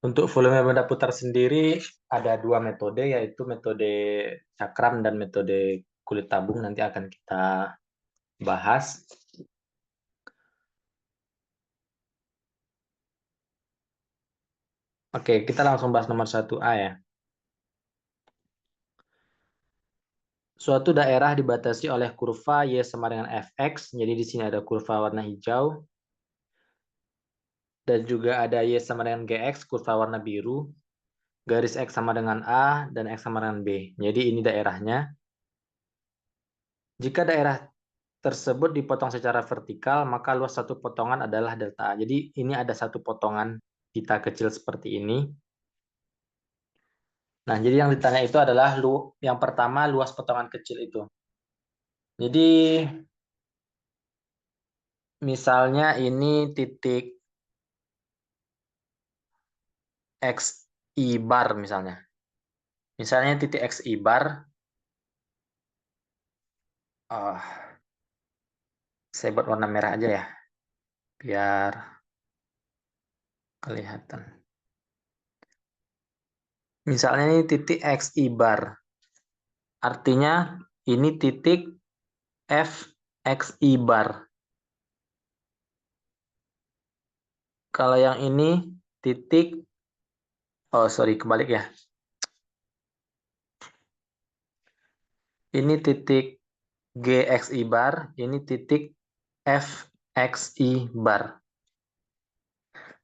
Untuk volume benda putar sendiri ada dua metode, yaitu metode cakram dan metode kulit tabung. Nanti akan kita bahas. Oke, kita langsung bahas nomor 1A ya. Suatu daerah dibatasi oleh kurva Y sama dengan Fx. Jadi di sini ada kurva warna hijau. Dan juga ada Y sama dengan Gx, kurva warna biru. Garis X sama dengan A dan X sama dengan B. Jadi ini daerahnya. Jika daerah tersebut dipotong secara vertikal, maka luas satu potongan adalah delta A. Jadi ini ada satu potongan pita kecil seperti ini. Nah, jadi yang ditanya itu adalah yang pertama luas potongan kecil itu. Jadi misalnya ini titik XI bar misalnya. Misalnya titik XI bar, saya buat warna merah aja ya, biar kelihatan. Misalnya ini titik XI bar. Artinya ini titik FXI bar. Kalau yang ini titik, oh sorry kebalik ya. Ini titik GXI bar, ini titik FXI bar.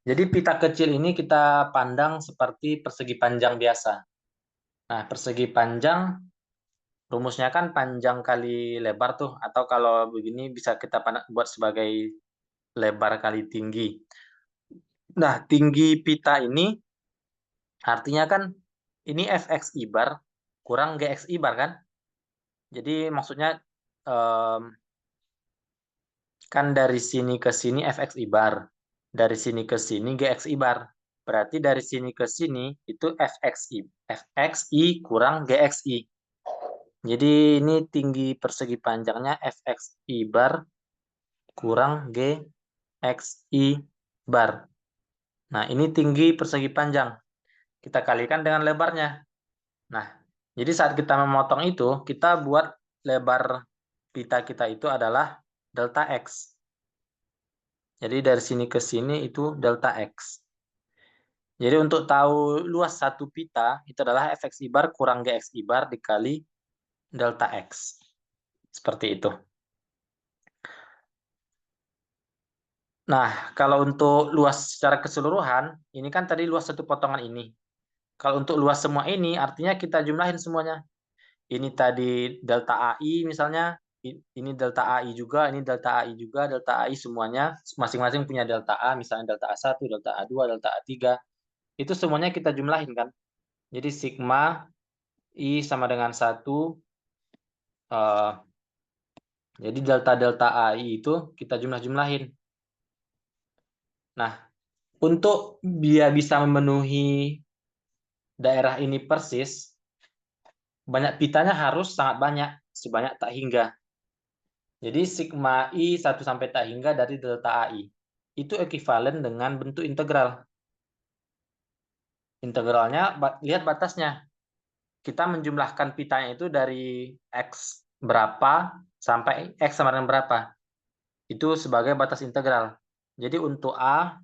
Jadi pita kecil ini kita pandang seperti persegi panjang biasa. Nah, persegi panjang rumusnya kan panjang kali lebar tuh, atau kalau begini bisa kita buat sebagai lebar kali tinggi. Nah, tinggi pita ini artinya kan ini fxi bar kurang gxi bar kan? Jadi maksudnya kan dari sini ke sini fxi bar, dari sini ke sini gxi bar. Berarti dari sini ke sini itu fxi kurang gxi. Jadi ini tinggi persegi panjangnya fxi bar kurang gxi bar. Nah, ini tinggi persegi panjang. Kita kalikan dengan lebarnya. Nah, jadi saat kita memotong itu, kita buat lebar pita kita itu adalah delta X. Jadi dari sini ke sini itu delta X. Jadi untuk tahu luas satu pita, itu adalah fxi bar kurang gxi bar dikali delta X. Seperti itu. Nah, kalau untuk luas secara keseluruhan, ini kan tadi luas satu potongan ini. Kalau untuk luas semua ini, artinya kita jumlahin semuanya. Ini tadi delta AI misalnya, ini delta AI juga, ini delta AI juga, delta AI semuanya, masing-masing punya delta A, misalnya delta A1, delta A2, delta A3. Itu semuanya kita jumlahin kan. Jadi sigma I sama dengan 1. Jadi delta-delta AI itu kita jumlah-jumlahin. Nah, untuk dia bisa memenuhi daerah ini persis, banyak pitanya harus sangat banyak, sebanyak tak hingga. Jadi sigma I 1 sampai tak hingga dari delta AI. Itu ekuivalen dengan bentuk integral. Integralnya, lihat batasnya. Kita menjumlahkan pitanya itu dari X berapa sampai X sama dengan berapa. Itu sebagai batas integral. Jadi untuk A,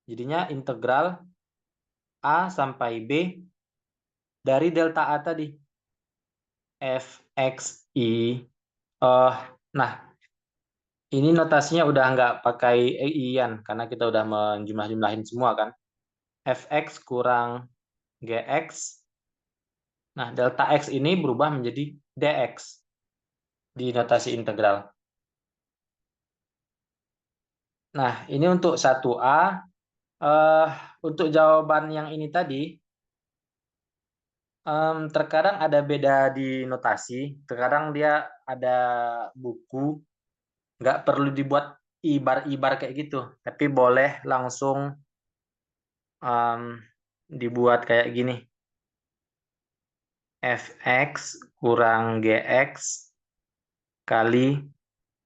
jadinya integral A sampai B dari delta A tadi. Fxi. Nah, ini notasinya udah nggak pakai EI-an, karena kita udah menjumlah-jumlahin semua kan. Fx kurang Gx. Nah, delta X ini berubah menjadi Dx di notasi integral. Nah, ini untuk 1A. Untuk jawaban yang ini tadi, terkadang ada beda di notasi. Terkadang dia ada buku, nggak perlu dibuat ibar-ibar kayak gitu. Tapi boleh langsung dibuat kayak gini. Fx kurang Gx kali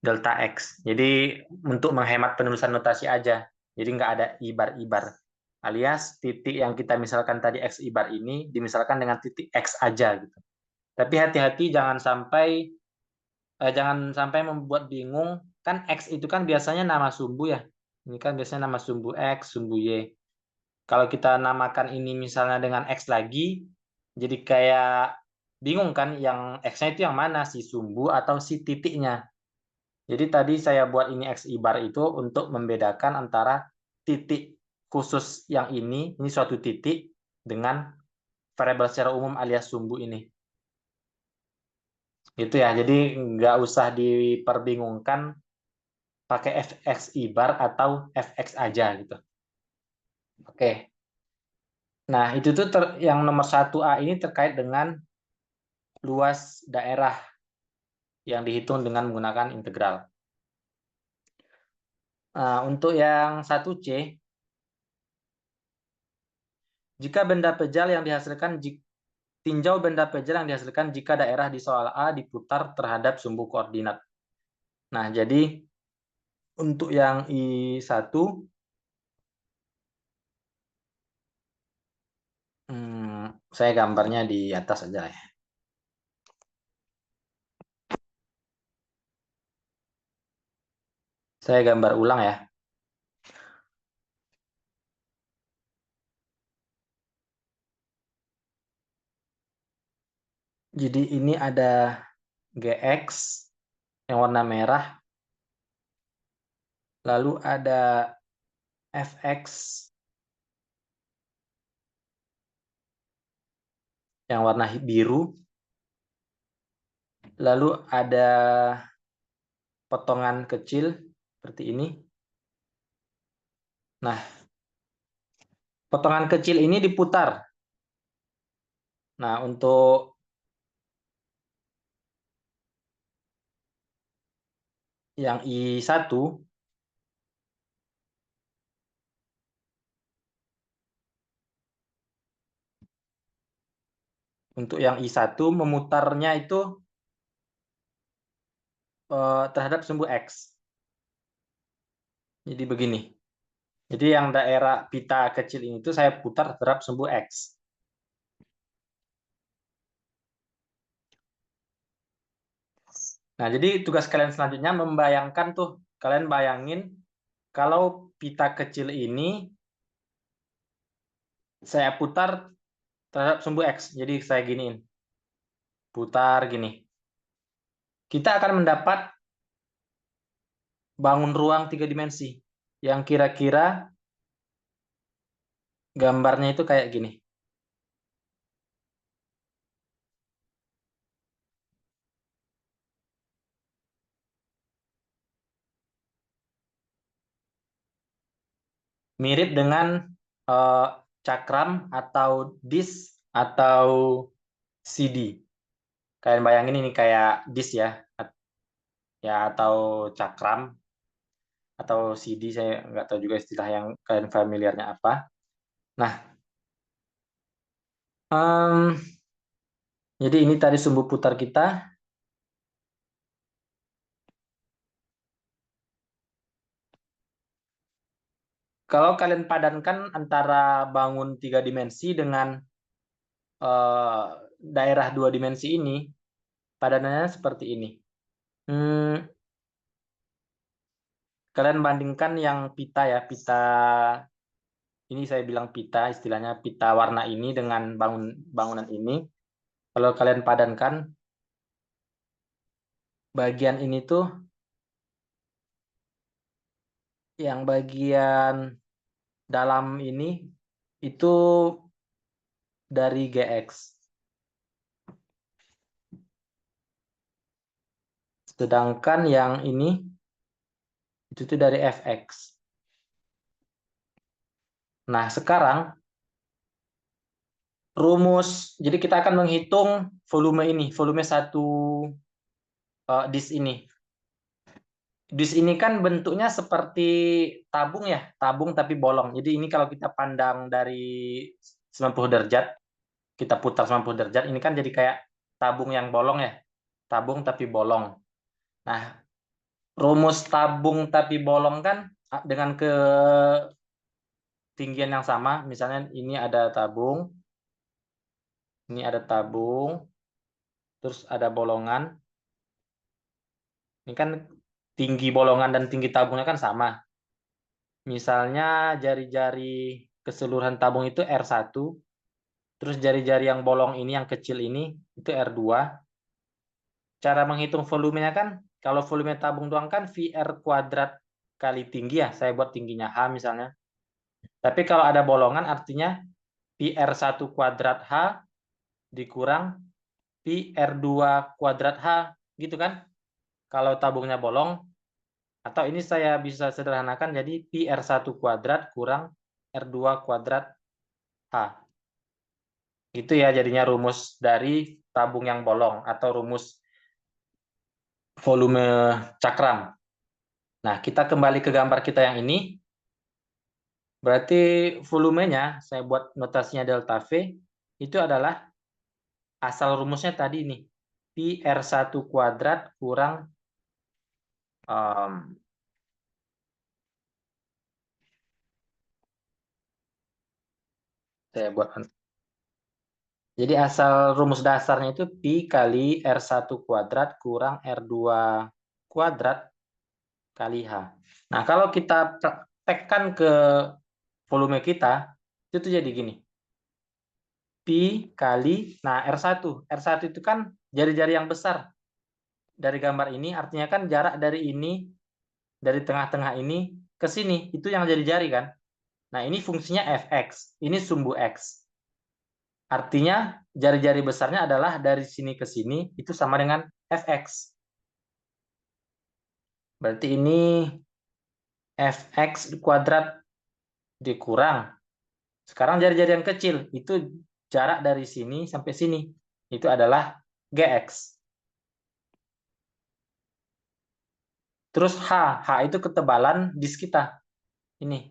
delta X. Jadi untuk menghemat penulisan notasi aja. Jadi nggak ada ibar-ibar. alias titik yang kita misalkan tadi X ibar ini dimisalkan dengan titik X aja gitu. Tapi hati-hati jangan sampai membuat bingung, kan X itu kan biasanya nama sumbu ya. Ini kan biasanya nama sumbu X, sumbu Y. Kalau kita namakan ini misalnya dengan X lagi, jadi kayak bingung kan yang X-nya itu yang mana, si sumbu atau si titiknya. Jadi tadi saya buat ini X ibar itu untuk membedakan antara titik khusus yang ini suatu titik dengan variabel secara umum alias sumbu ini. Gitu ya, jadi nggak usah diperbingungkan pakai fx ibar atau fx aja gitu. Oke. Nah, itu tuh yang nomor 1A ini terkait dengan luas daerah yang dihitung dengan menggunakan integral. Nah, untuk yang 1C, jika benda pejal yang dihasilkan tinjau benda pejal yang dihasilkan jika daerah di soal A diputar terhadap sumbu koordinat. Nah, jadi untuk yang I1, saya gambarnya di atas aja ya. Saya gambar ulang ya. Jadi ini ada GX yang warna merah, lalu ada FX yang warna biru, lalu ada potongan kecil seperti ini. Nah, potongan kecil ini diputar. Nah, untuk yang I1, memutarnya itu terhadap sumbu X. Jadi begini. Jadi yang daerah pita kecil ini tuh saya putar terhadap sumbu X. Nah, jadi tugas kalian selanjutnya membayangkan tuh, kalian bayangin kalau pita kecil ini saya putar terhadap sumbu X. Jadi saya giniin. Putar gini. Kita akan mendapat bangun ruang 3 dimensi. Yang kira-kira gambarnya itu kayak gini. Mirip dengan uh, cakram atau disk atau CD. Kalian bayangin ini kayak disk ya. Ya atau cakram atau CD, saya nggak tahu juga istilah yang kalian familiarnya apa. Nah, um, jadi ini tadi sumbu putar kita. Kalau kalian padankan antara bangun 3 dimensi dengan daerah 2 dimensi ini, padanannya seperti ini. Hmm, Kalian bandingkan yang pita ya, pita ini saya bilang pita, istilahnya pita warna ini dengan bangunan ini. Kalau kalian padankan, bagian ini tuh, yang bagian dalam ini, itu dari GX. Sedangkan yang ini, itu tuh dari FX. Nah, sekarang jadi kita akan menghitung volume ini, volume satu disk ini. Disk ini kan bentuknya seperti tabung ya, tabung tapi bolong. Jadi ini kalau kita pandang dari 90 derajat, kita putar 90 derajat, ini kan jadi kayak tabung yang bolong ya. Tabung tapi bolong. Nah, rumus tabung tapi bolong kan dengan tinggian yang sama. Misalnya ini ada tabung, terus ada bolongan. Ini kan tinggi bolongan dan tinggi tabungnya kan sama. Misalnya jari-jari keseluruhan tabung itu R1, terus jari-jari yang bolong ini yang kecil ini itu R2. Cara menghitung volumenya kan, kalau volume tabung doang kan VR kuadrat kali tinggi ya. Saya buat tingginya H misalnya. Tapi kalau ada bolongan artinya PR1 kuadrat H dikurang PR2 kuadrat H. Gitu kan? Kalau tabungnya bolong, atau ini saya bisa sederhanakan jadi PR1 kuadrat kurang R2 kuadrat H. Itu ya jadinya rumus dari tabung yang bolong atau rumus volume cakram. Nah, kita kembali ke gambar kita yang ini. Berarti volumenya, saya buat notasinya delta V, itu adalah asal rumusnya tadi nih. Pi R1 kuadrat kurang um, saya buat. Jadi asal rumus dasarnya itu Pi kali R1 kuadrat kurang R2 kuadrat kali H. Nah, kalau kita praktekkan ke volume kita, itu jadi gini. Pi kali, nah R1. R1 itu kan jari-jari yang besar. Dari gambar ini artinya kan jarak dari ini, dari tengah-tengah ini ke sini. Itu yang jadi jari kan. Nah, ini fungsinya Fx. Ini sumbu X. Artinya jari-jari besarnya adalah dari sini ke sini, itu sama dengan Fx. Berarti ini Fx kuadrat dikurang. Sekarang jari-jari yang kecil, itu jarak dari sini sampai sini. Itu adalah Gx. Terus H. H itu ketebalan disk kita. Ini.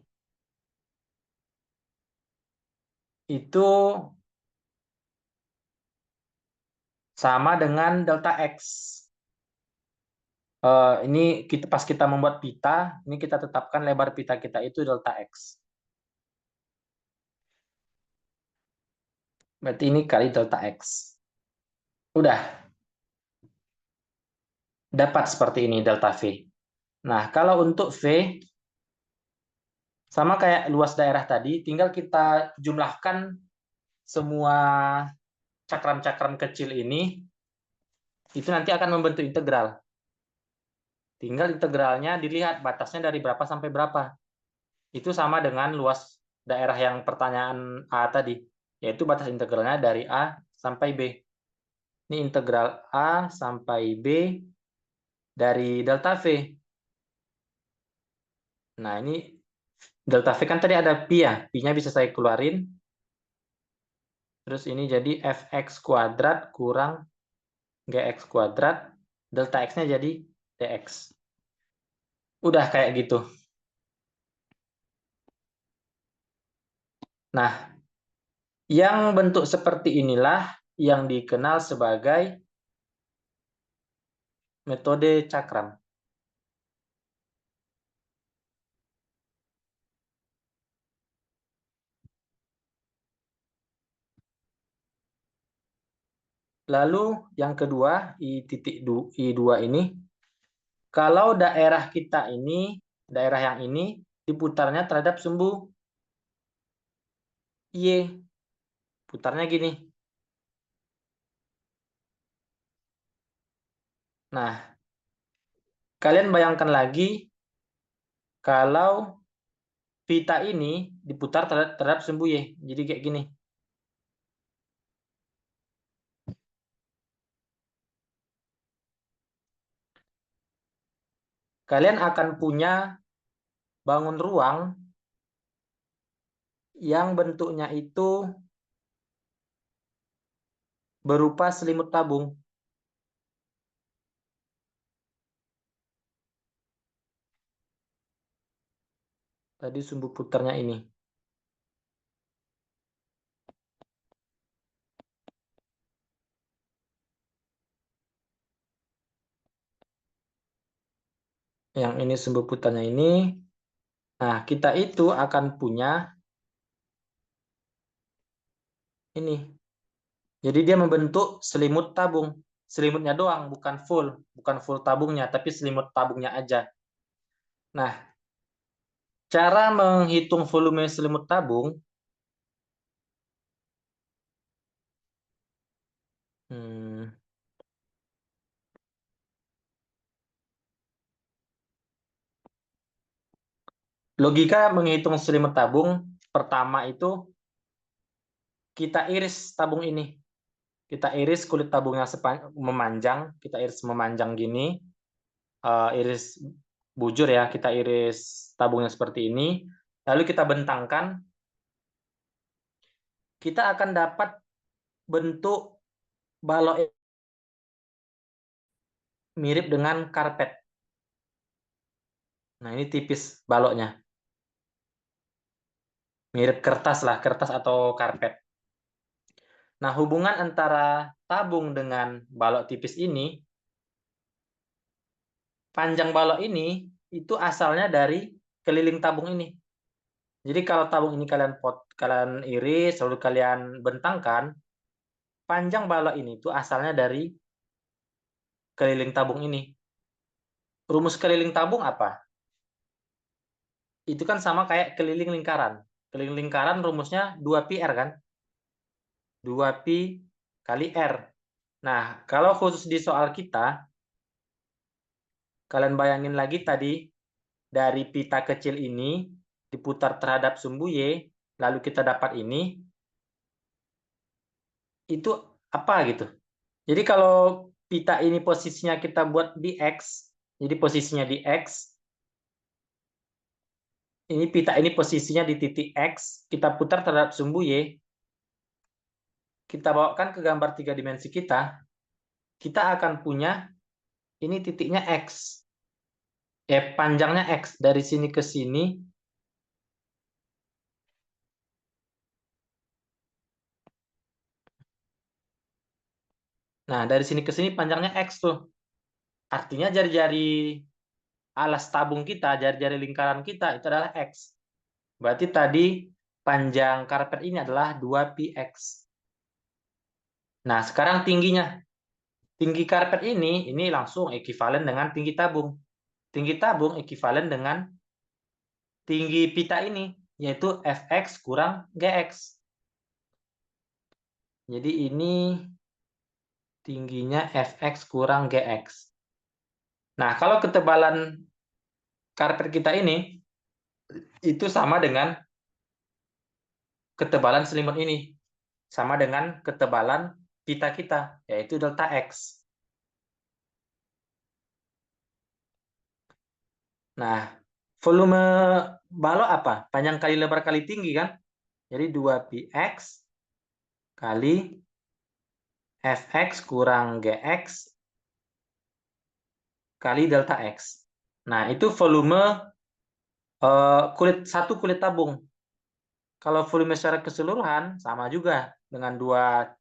Itu sama dengan delta X. Ini kita pas kita membuat pita, ini kita tetapkan lebar pita kita itu delta X. Berarti ini kali delta X. Udah, dapat seperti ini delta V. Nah, kalau untuk V, sama kayak luas daerah tadi, tinggal kita jumlahkan semua cakram-cakram kecil ini, itu nanti akan membentuk integral. Tinggal integralnya dilihat batasnya dari berapa sampai berapa. Itu sama dengan luas daerah yang pertanyaan A tadi, yaitu batas integralnya dari A sampai B. Ini integral A sampai B dari delta V. Nah, ini delta V kan tadi ada pi ya. Pi-nya bisa saya keluarin. Terus ini jadi Fx kuadrat kurang Gx kuadrat. Delta X-nya jadi Dx. Udah kayak gitu. Nah, yang bentuk seperti inilah yang dikenal sebagai metode cakram. Lalu yang kedua, I2 ini, kalau daerah kita ini, daerah yang ini, diputarnya terhadap sumbu Y. Putarnya gini. Nah, kalian bayangkan lagi kalau pita ini diputar terhadap sumbu Y. Jadi kayak gini. Kalian akan punya bangun ruang yang bentuknya itu berupa selimut tabung. Tadi sumbu putarnya ini. Yang ini sumbu putarnya ini. Nah, kita itu akan punya Ini. Jadi dia membentuk selimut tabung. Selimutnya doang, bukan full tabungnya, tapi selimut tabungnya aja. Nah, cara menghitung volume selimut tabung, hmm, logika menghitung selimut tabung pertama itu kita iris tabung ini. Kita iris kulit tabungnya memanjang, kita iris memanjang gini, iris bujur ya, kita iris tabungnya seperti ini, lalu kita bentangkan, kita akan dapat bentuk balok mirip dengan karpet. Nah, ini tipis baloknya. Mirip kertas lah, kertas atau karpet. Nah, hubungan antara tabung dengan balok tipis ini, panjang balok ini itu asalnya dari keliling tabung ini. Jadi kalau tabung ini kalian iris, lalu kalian bentangkan, panjang balok ini itu asalnya dari keliling tabung ini. Rumus keliling tabung apa? Itu kan sama kayak keliling lingkaran. Keliling lingkaran rumusnya 2πr kan? 2π kali R. Nah, kalau khusus di soal kita, kalian bayangin lagi tadi, dari pita kecil ini diputar terhadap sumbu Y, lalu kita dapat ini, itu apa gitu? Jadi kalau pita ini posisinya kita buat di X, jadi posisinya di X, ini pita ini posisinya di titik X, kita putar terhadap sumbu Y, kita bawakan ke gambar 3 dimensi kita akan punya ini titiknya X. Panjangnya X dari sini ke sini. Nah, dari sini ke sini panjangnya X tuh. Artinya jari-jari alas tabung kita, jari-jari lingkaran kita itu adalah X. Berarti tadi panjang karpet ini adalah 2πx. Nah, sekarang tingginya. Tinggi karpet ini langsung ekuivalen dengan tinggi tabung. Tinggi tabung ekuivalen dengan tinggi pita ini, yaitu Fx kurang Gx. Jadi ini tingginya Fx kurang Gx. Nah, kalau ketebalan karpet kita ini, itu sama dengan ketebalan selimut ini. Sama dengan ketebalan pita kita, yaitu delta X. Nah, volume balok apa? Panjang kali lebar kali tinggi kan? Jadi 2πx kali Fx kurang Gx kali delta X. Nah, itu volume satu kulit tabung. Kalau volume secara keseluruhan, sama juga dengan dua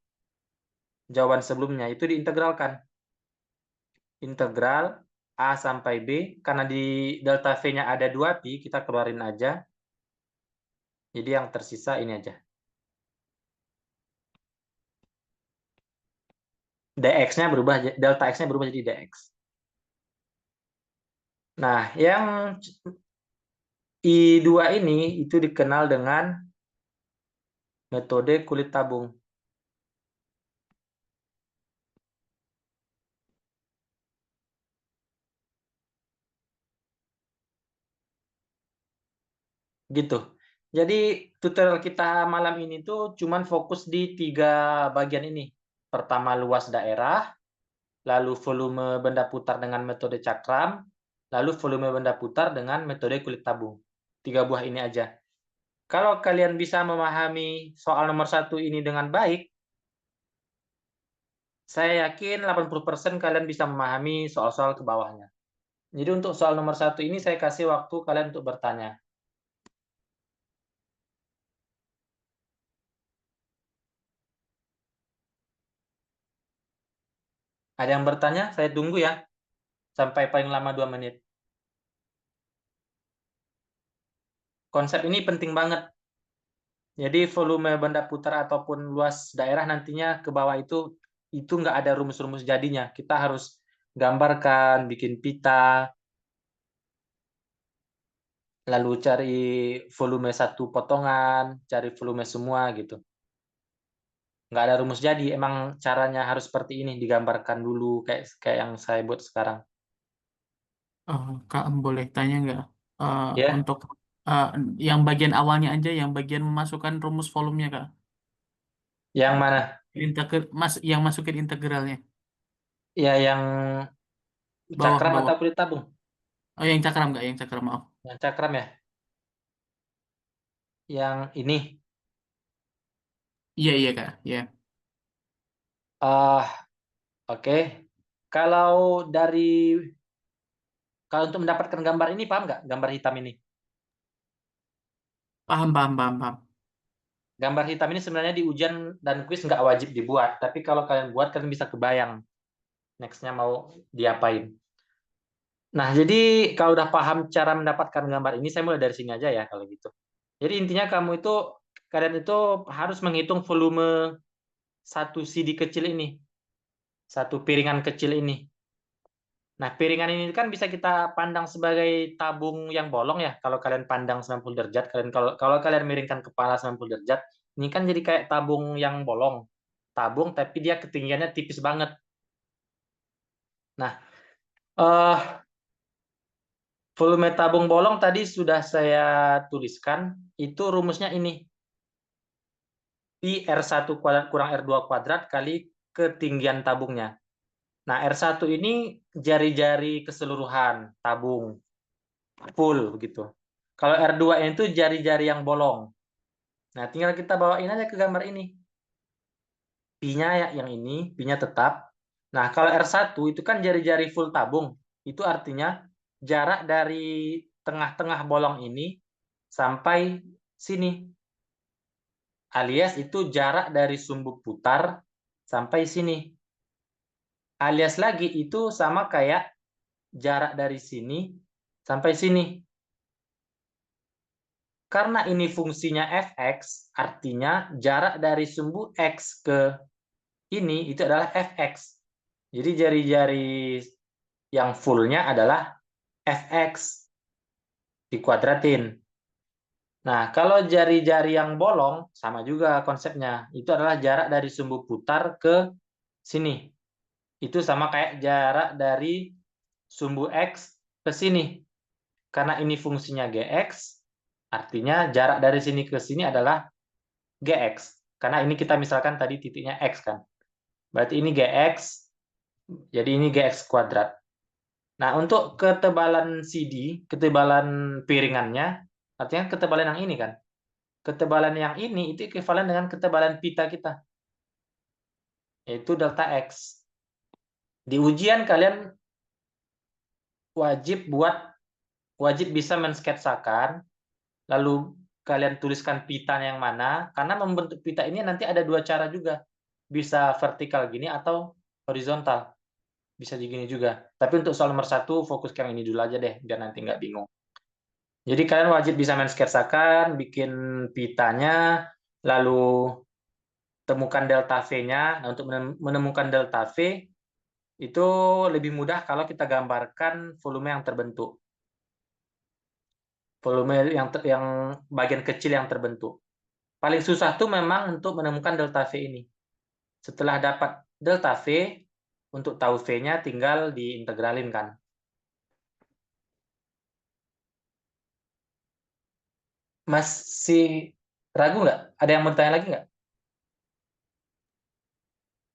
jawaban sebelumnya. Itu diintegralkan. Integral A sampai B, karena di delta V-nya ada 2π, kita keluarin aja. Jadi yang tersisa ini aja. dx-nya berubah, delta x-nya berubah jadi dx. Nah, yang I2 ini itu dikenal dengan metode kulit tabung. Gitu. Jadi tutorial kita malam ini tuh cuman fokus di 3 bagian ini. Pertama luas daerah, lalu volume benda putar dengan metode cakram, lalu volume benda putar dengan metode kulit tabung. 3 buah ini aja. Kalau kalian bisa memahami soal nomor 1 ini dengan baik, saya yakin 80% kalian bisa memahami soal-soal ke bawahnya. Jadi untuk soal nomor 1 ini saya kasih waktu kalian untuk bertanya. Ada yang bertanya? Saya tunggu ya. Sampai paling lama 2 menit. Konsep ini penting banget. Jadi volume benda putar ataupun luas daerah nantinya ke bawah itu nggak ada rumus-rumus jadinya. Kita harus gambarkan, bikin pita, lalu cari volume satu potongan, cari volume semua gitu. Nggak ada rumus jadi, emang caranya harus seperti ini, digambarkan dulu kayak kayak yang saya buat sekarang. Kak, boleh tanya nggak? Ya, Untuk eh, yang bagian awalnya aja, yang bagian memasukkan rumus volumenya, Kak. yang mana? Yang masukin integralnya. Ya, yang Bawah, cakram bawah. atau kulit tabung? Oh, yang cakram nggak? Yang cakram, maaf. Yang cakram ya? Yang ini. Iya, iya, Kak. Iya. Ah, oke. Kalau dari kalau untuk mendapatkan gambar ini paham nggak? Gambar hitam ini. Paham, paham, paham, paham. Gambar hitam ini sebenarnya di ujian dan kuis nggak wajib dibuat, tapi kalau kalian buat kalian bisa kebayang nextnya mau diapain. Nah, jadi kalau udah paham cara mendapatkan gambar ini, saya mulai dari sini aja ya kalau gitu. Jadi intinya kalian itu harus menghitung volume satu CD kecil ini, satu piringan kecil ini. Nah, piringan ini kan bisa kita pandang sebagai tabung yang bolong ya. Kalau kalian pandang 90 derajat, kalau kalian miringkan kepala 90 derajat, ini kan jadi kayak tabung yang bolong. Tabung tapi dia ketinggiannya tipis banget. Nah, eh volume tabung bolong tadi sudah saya tuliskan, itu rumusnya ini. Pi R1 kuadrat kurang R2 kuadrat kali ketinggian tabungnya. Nah, R1 ini jari-jari keseluruhan tabung, full begitu. Kalau R2 itu jari-jari yang bolong. Nah, tinggal kita bawain aja ke gambar ini. Pi-nya ya yang ini, pi-nya tetap. Nah, kalau R1 itu kan jari-jari full tabung. Itu artinya jarak dari tengah-tengah bolong ini sampai sini. Alias itu jarak dari sumbu putar sampai sini. Alias lagi itu sama kayak jarak dari sini sampai sini. Karena ini fungsinya fx, artinya jarak dari sumbu x ke ini itu adalah fx. Jadi jari-jari yang fullnya adalah fx dikuadratin. Nah, kalau jari-jari yang bolong sama juga konsepnya. Itu adalah jarak dari sumbu putar ke sini. Itu sama kayak jarak dari sumbu x ke sini. Karena ini fungsinya gx, artinya jarak dari sini ke sini adalah gx. Karena ini kita misalkan tadi titiknya x kan. Berarti ini gx, jadi ini gx kuadrat. Nah, untuk ketebalan CD, ketebalan piringannya, artinya ketebalan yang ini kan. Ketebalan yang ini itu ekuivalen dengan ketebalan pita kita, yaitu delta X. Di ujian kalian wajib buat, wajib bisa mensketsakan, lalu kalian tuliskan pita yang mana, karena membentuk pita ini nanti ada dua cara juga. Bisa vertikal gini atau horizontal. Bisa gini juga. Tapi untuk soal nomor satu, fokus ke yang ini dulu aja deh, biar nanti nggak bingung. Jadi kalian wajib bisa mensketsakan, bikin pitanya, lalu temukan delta V-nya. Nah, untuk menemukan delta V, itu lebih mudah kalau kita gambarkan volume yang terbentuk. Volume yang bagian kecil yang terbentuk. Paling susah tuh memang untuk menemukan delta V ini. Setelah dapat delta V, untuk tahu V-nya tinggal diintegralin kan. Masih ragu nggak? Ada yang mau ditanya lagi nggak?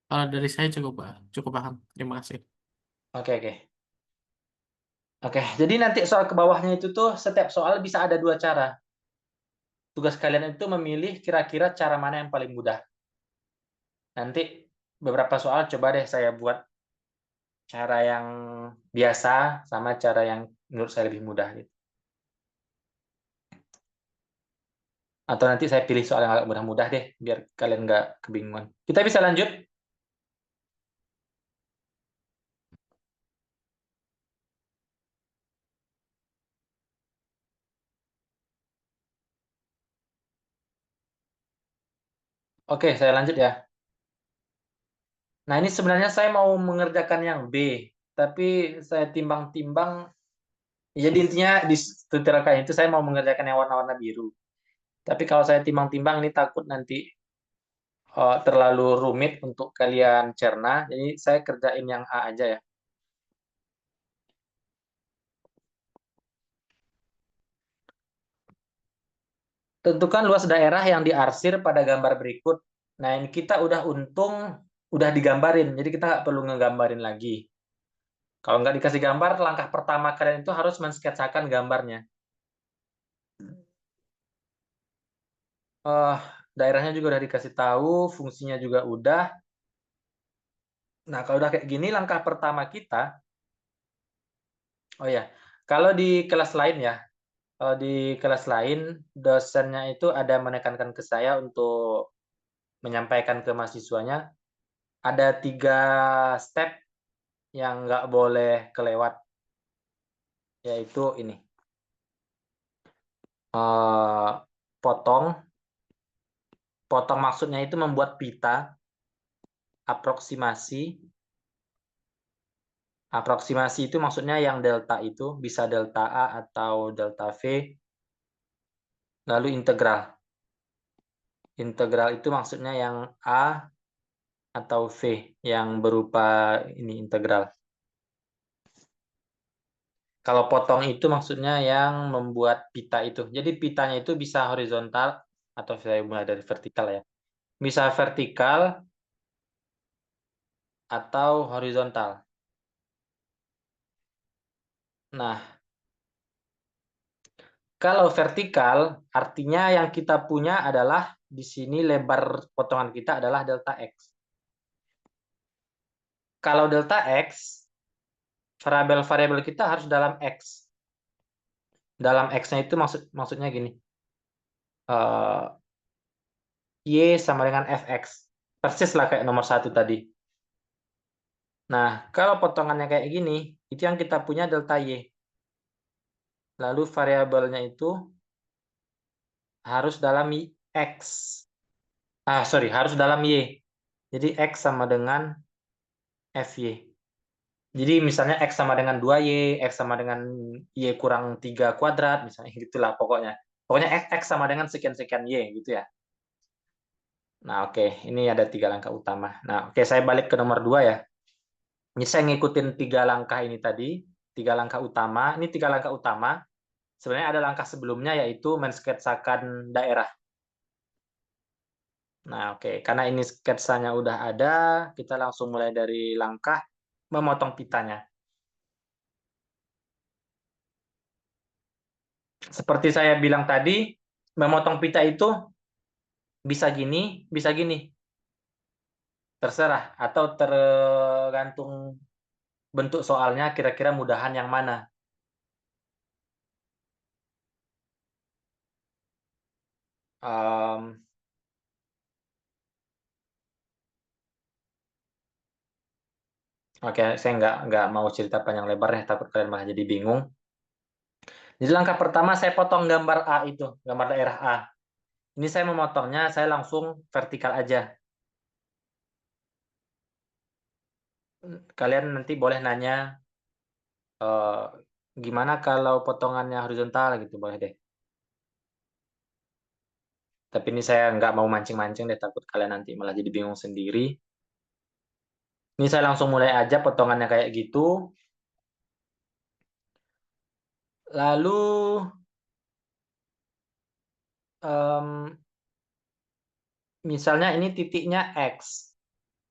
Kalau dari saya cukup, cukup paham. Terima kasih. Oke, oke. Oke, jadi nanti soal ke bawahnya itu tuh setiap soal bisa ada dua cara. Tugas kalian itu memilih kira-kira cara mana yang paling mudah. Nanti beberapa soal coba deh saya buat cara yang biasa sama cara yang menurut saya lebih mudah gitu. Atau nanti saya pilih soal yang agak mudah-mudah deh, biar kalian nggak kebingungan. Kita bisa lanjut? Oke, saya lanjut ya. Nah, ini sebenarnya saya mau mengerjakan yang B, tapi saya timbang-timbang. Jadi intinya di suterakan itu saya mau mengerjakan yang warna-warna biru. Tapi kalau saya timbang-timbang ini takut nanti terlalu rumit untuk kalian cerna. Jadi saya kerjain yang A aja ya. Tentukan luas daerah yang diarsir pada gambar berikut. Nah, ini kita udah untung udah digambarin, jadi kita nggak perlu ngegambarin lagi. Kalau nggak dikasih gambar, langkah pertama kalian itu harus mensketsakan gambarnya. Eh, daerahnya juga udah dikasih tahu, fungsinya juga udah. Nah, kalau udah kayak gini, langkah pertama kita, oh ya, kalau di kelas lain ya, di kelas lain dosennya itu ada menekankan ke saya untuk menyampaikan ke mahasiswanya ada 3 step yang nggak boleh kelewat, yaitu ini. Eh, potong, potong maksudnya itu membuat pita, aproksimasi. Aproksimasi itu maksudnya yang delta itu bisa delta A atau delta V, lalu integral. Integral itu maksudnya yang A atau V yang berupa ini integral. Kalau potong itu maksudnya yang membuat pita itu. Jadi pitanya itu bisa horizontal atau saya mulai dari vertikal ya. Bisa vertikal atau horizontal. Nah, kalau vertikal artinya yang kita punya adalah di sini lebar potongan kita adalah delta X. Kalau delta X, variabel-variabel kita harus dalam X. Dalam X-nya itu maksudnya gini. eh, Y sama dengan Fx. Persis lah kayak nomor 1 tadi. Nah, kalau potongannya kayak gini, itu yang kita punya delta Y. Lalu variabelnya itu harus dalam X. Sorry, harus dalam Y. Jadi X sama dengan Fy. Jadi misalnya X sama dengan 2Y, X sama dengan Y kurang 3 kuadrat, misalnya gitulah pokoknya. Pokoknya X sama dengan sekian-sekian Y gitu ya. Nah, oke. Ini ada 3 langkah utama. Nah, oke, saya balik ke nomor 2 ya. Ini saya ngikutin 3 langkah ini tadi. 3 langkah utama. Ini 3 langkah utama. Sebenarnya ada langkah sebelumnya yaitu mensketsakan daerah. Nah, oke. Karena ini sketsanya udah ada, kita langsung mulai dari langkah memotong pitanya. Seperti saya bilang tadi, memotong pita itu bisa gini, bisa gini. Terserah. Atau tergantung bentuk soalnya, kira-kira mudahan yang mana. Em, oke, saya nggak mau cerita panjang lebar ya, takut kalian malah jadi bingung. Jadi langkah pertama saya potong gambar A itu, gambar daerah A. Ini saya memotongnya, saya langsung vertikal aja. Kalian nanti boleh nanya, eh, gimana kalau potongannya horizontal gitu, boleh deh. Tapi ini saya nggak mau mancing-mancing deh, takut kalian nanti malah jadi bingung sendiri. Ini saya langsung mulai aja potongannya kayak gitu. Lalu em, misalnya ini titiknya X.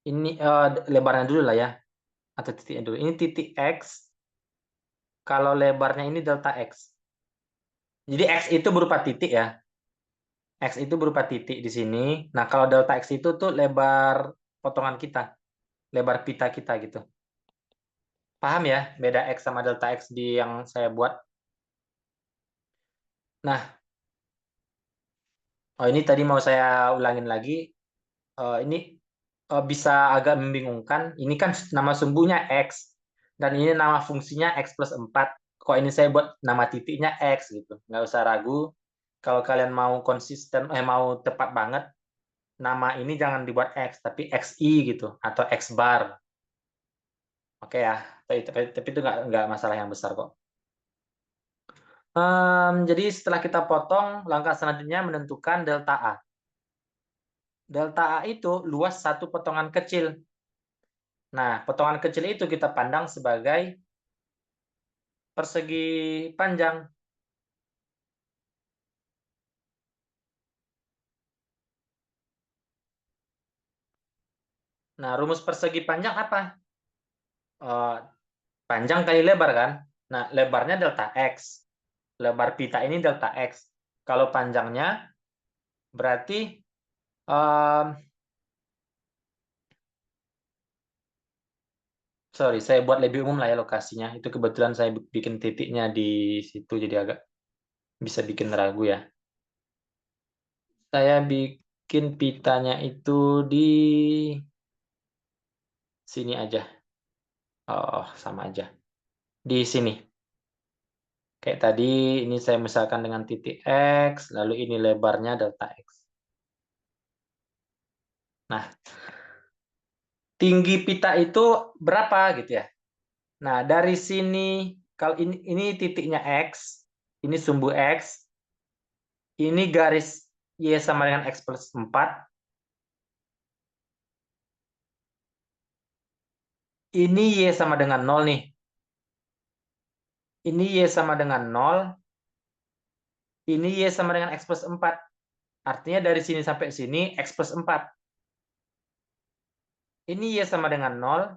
Ini lebarnya dulu lah ya, atau titiknya dulu. Ini titik X, kalau lebarnya ini delta X. Jadi X itu berupa titik ya. X itu berupa titik di sini. Nah, kalau delta X itu tuh lebar potongan kita, lebar pita kita gitu. Paham ya, beda X sama delta X di yang saya buat? Nah, ini tadi mau saya ulangin lagi. Ini bisa agak membingungkan. Ini kan nama sumbunya X. Dan ini nama fungsinya X plus 4. Kok ini saya buat nama titiknya X gitu. Nggak usah ragu. Kalau kalian mau konsisten, mau tepat banget, nama ini jangan dibuat X, tapi XI gitu, atau X bar. Oke ya, tapi itu nggak masalah yang besar kok. Jadi setelah kita potong, langkah selanjutnya menentukan delta A. Delta A itu luas satu potongan kecil. Nah, potongan kecil itu kita pandang sebagai persegi panjang. Nah, rumus persegi panjang apa? Eh, Panjang kali lebar kan? Nah, lebarnya delta X. Lebar pita ini delta X. Kalau panjangnya berarti um, sorry, saya buat lebih umum lah ya lokasinya. Itu kebetulan saya bikin titiknya di situ jadi agak bisa bikin ragu ya. Saya bikin pitanya itu di sini aja. Oh, sama aja. Di sini. Kayak tadi ini saya misalkan dengan titik X, lalu ini lebarnya delta X. Nah, tinggi pita itu berapa gitu ya? Nah, dari sini kalau ini titiknya X, ini sumbu X, ini garis Y sama dengan X plus 4, ini Y sama dengan 0 nih. Ini Y sama dengan 0, ini Y sama dengan X plus 4. Artinya dari sini sampai sini X plus 4. Ini Y sama dengan 0,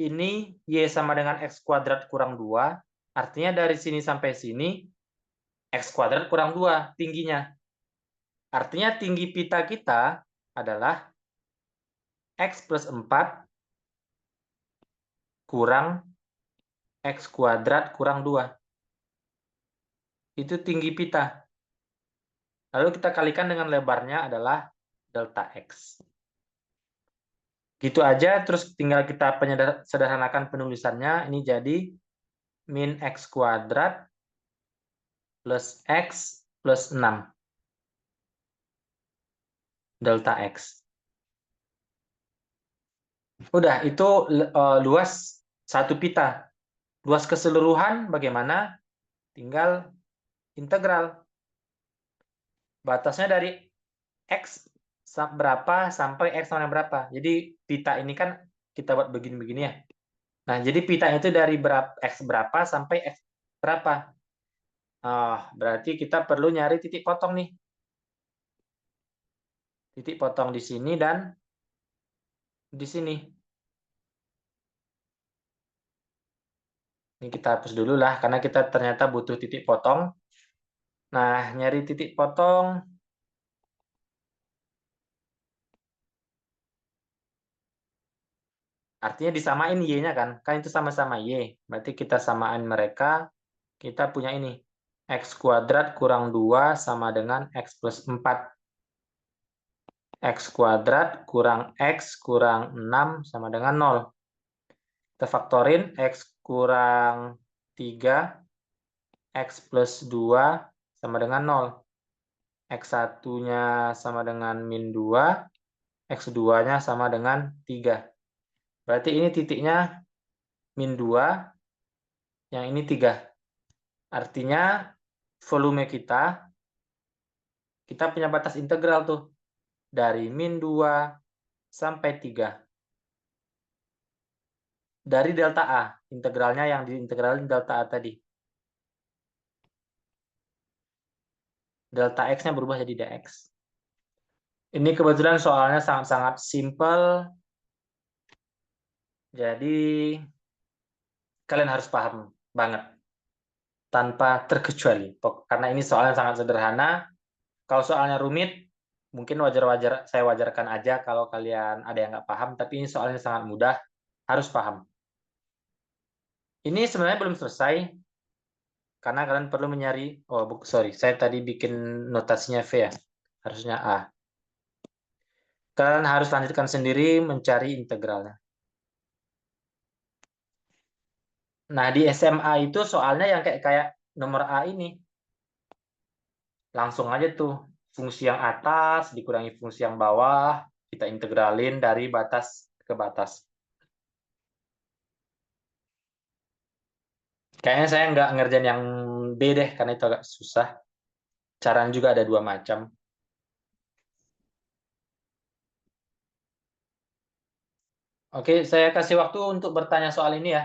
ini Y sama dengan X kuadrat kurang 2. Artinya dari sini sampai sini X kuadrat kurang 2 tingginya. Artinya tinggi pita kita adalah X plus 4 kurang X kuadrat kurang 2. Itu tinggi pita. Lalu kita kalikan dengan lebarnya adalah delta X. Gitu aja, terus tinggal kita sederhanakan penulisannya. Ini jadi min X kuadrat plus X plus 6. Delta X. Udah, itu luas satu pita. Luas keseluruhan bagaimana? Tinggal integral. Batasnya dari X berapa sampai X sama berapa. Jadi pita ini kan kita buat begini-begini ya. Nah, jadi pita itu dari X berapa sampai X berapa. Berarti kita perlu nyari titik potong nih. Titik potong di sini dan di sini. Ini kita hapus dulu lah, karena kita ternyata butuh titik potong. Nah, nyari titik potong. Artinya disamain Y-nya kan. Kan itu sama-sama Y. Berarti kita samain mereka. Kita punya ini. X kuadrat kurang 2 sama dengan X plus 4. X kuadrat kurang X kurang 6 sama dengan 0. Kita faktorin. X kurang 3. X plus 2 sama dengan 0. X1-nya sama dengan min 2. X2-nya sama dengan 3. Berarti ini titiknya min 2. Yang ini 3. Artinya volume kita punya batas integral tuh. Dari min 2 sampai 3. Dari delta A. Integralnya yang diintegralin delta A tadi. Delta X-nya berubah jadi dx. Ini kebetulan soalnya sangat-sangat simple. Jadi kalian harus paham banget. Tanpa terkecuali. Karena ini soalnya sangat sederhana. Kalau soalnya rumit, mungkin saya wajarkan aja kalau kalian ada yang nggak paham. Tapi ini soalnya sangat mudah. Harus paham. Ini sebenarnya belum selesai. Karena kalian perlu mencari, sorry, saya tadi bikin notasinya V ya, harusnya A. Kalian harus lanjutkan sendiri mencari integralnya. Nah, di SMA itu soalnya yang kayak nomor A ini. Langsung aja tuh, fungsi yang atas dikurangi fungsi yang bawah, kita integralin dari batas ke batas. Kayaknya saya nggak ngerjain yang B deh, karena itu agak susah. Caranya juga ada dua macam. Oke, saya kasih waktu untuk bertanya soal ini ya.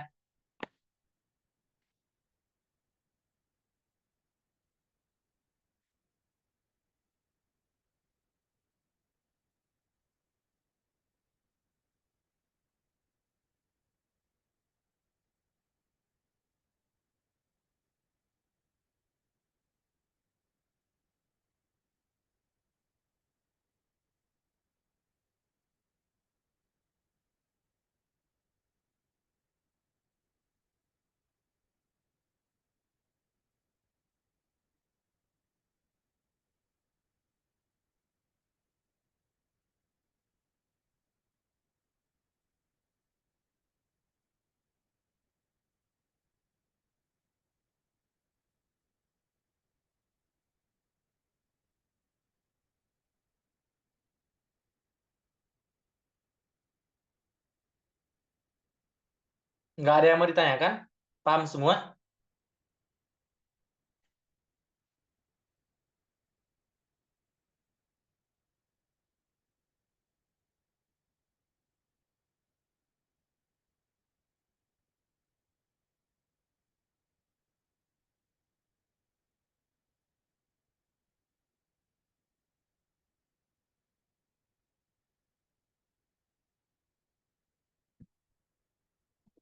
Nggak ada yang mau ditanyakan? Paham semua?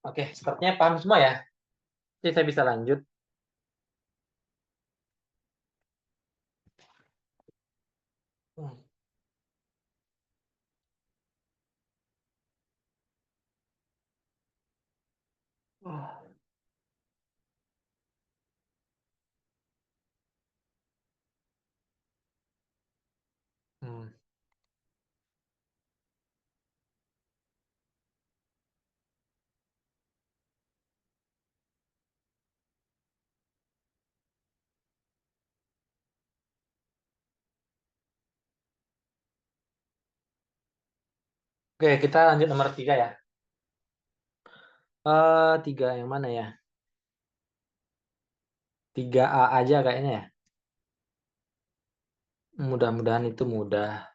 Oke, sepertinya paham semua ya. Jadi saya bisa lanjut. Hmm. Oke, kita lanjut nomor 3 ya. 3 yang mana ya? 3A aja kayaknya ya. Mudah-mudahan itu mudah.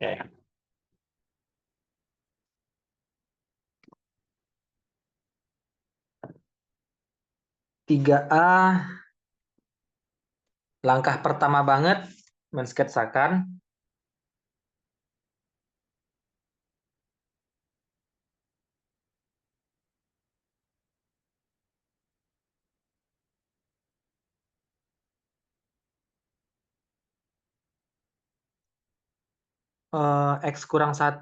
Oke. 3A, langkah pertama banget mensketsakan X kurang 1.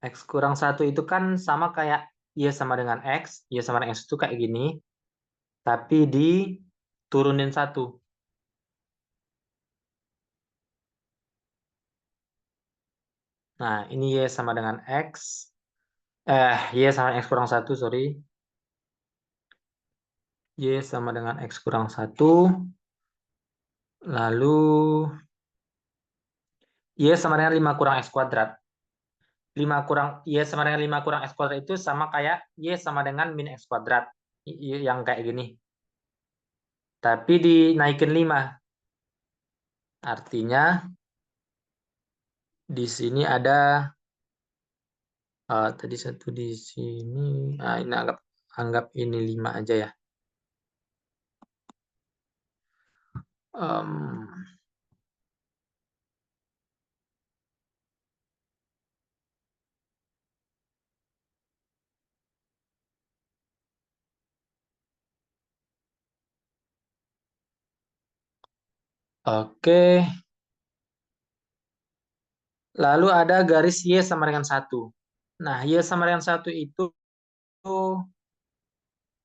X kurang 1 itu kan sama kayak Y sama dengan X. Y sama dengan X itu kayak gini. Tapi diturunin 1. Nah, ini Y sama dengan X. Y sama X kurang 1, sorry. Y sama dengan X kurang 1. Lalu Y sama dengan 5 kurang X kuadrat. 5 kurang Y sama dengan 5 kurang X kuadrat itu sama kayak Y sama dengan min X kuadrat. Yang kayak gini. Tapi dinaikin 5. Artinya di sini ada tadi 1 di sini. Nah, ini anggap ini 5 aja ya. Em, oke. Lalu ada garis Y sama dengan 1. Nah, Y sama dengan 1 itu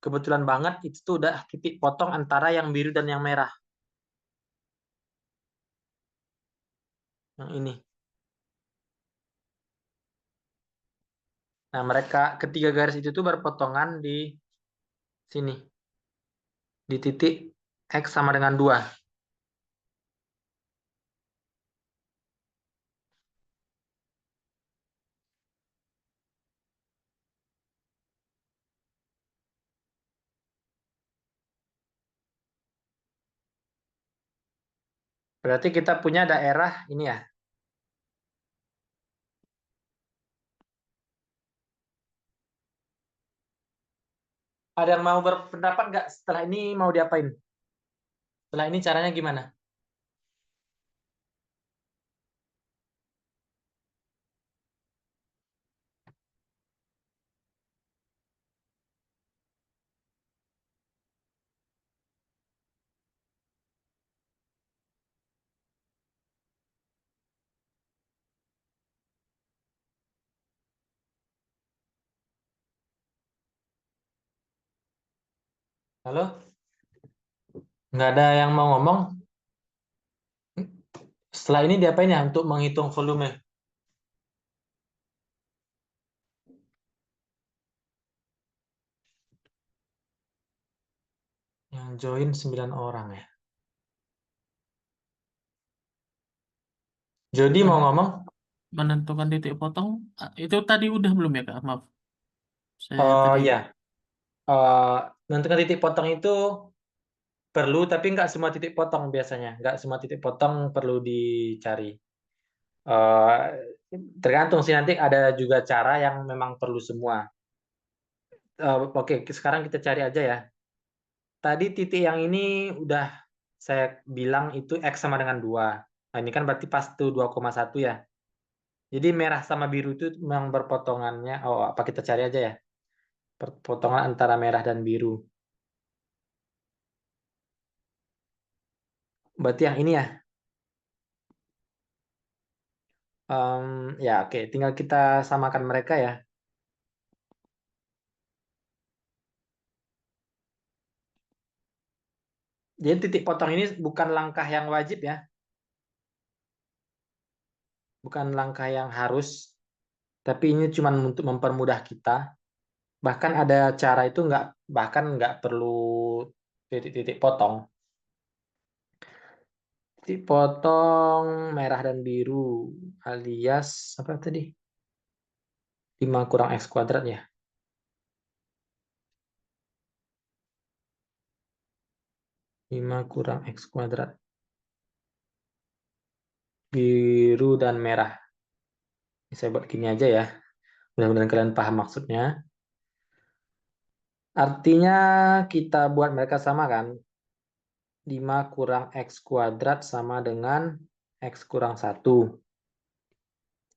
kebetulan banget itu tuh udah titik potong antara yang biru dan yang merah. Yang ini. Nah, mereka ketiga garis itu tuh berpotongan di Sini, di titik X sama dengan 2. Berarti kita punya daerah ini ya. Ada yang mau berpendapat nggak setelah ini mau diapain? Setelah ini caranya gimana? Halo? Nggak ada yang mau ngomong? Setelah ini diapain ya untuk menghitung volume? Yang join 9 orang ya. Jody mau Men- ngomong? Menentukan titik potong, itu tadi udah belum ya Kak? Maaf, saya Oh tadi. ya, eh menentukan titik potong itu perlu, tapi nggak semua titik potong biasanya. Nggak semua titik potong perlu dicari. Eh tergantung sih nanti ada juga cara yang memang perlu semua. Oke, sekarang kita cari aja ya. Tadi titik yang ini udah saya bilang itu X sama dengan 2. Nah, ini kan berarti pas tuh 2,1 ya. Jadi merah sama biru itu memang berpotongannya. Oh, apa kita cari aja ya? Perpotongan antara merah dan biru. Berarti yang ini ya. Ya, oke. Tinggal kita samakan mereka ya. Jadi titik potong ini bukan langkah yang wajib ya. Bukan langkah yang harus. Tapi ini cuma untuk mempermudah kita. Bahkan ada cara itu bahkan nggak perlu titik-titik potong. Titik potong merah dan biru alias apa tadi? 5 kurang X kuadrat ya. 5 kurang X kuadrat. Biru dan merah. Saya buat gini aja ya. Mudah-mudahan kalian paham maksudnya. Artinya kita buat mereka sama kan? 5 kurang X kuadrat sama dengan X kurang 1.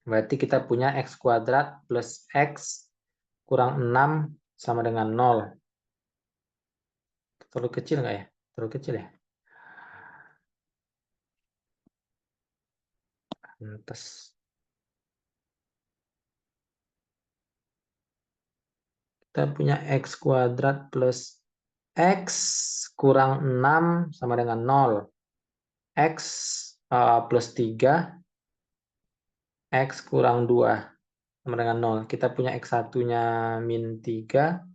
Berarti kita punya X kuadrat plus X kurang 6 sama dengan 0. Terlalu kecil nggak ya? Terlalu kecil ya? Pantes. Kita punya X kuadrat plus X kurang 6 sama dengan 0. X plus 3, X kurang 2 sama dengan 0. Kita punya X1-nya min 3,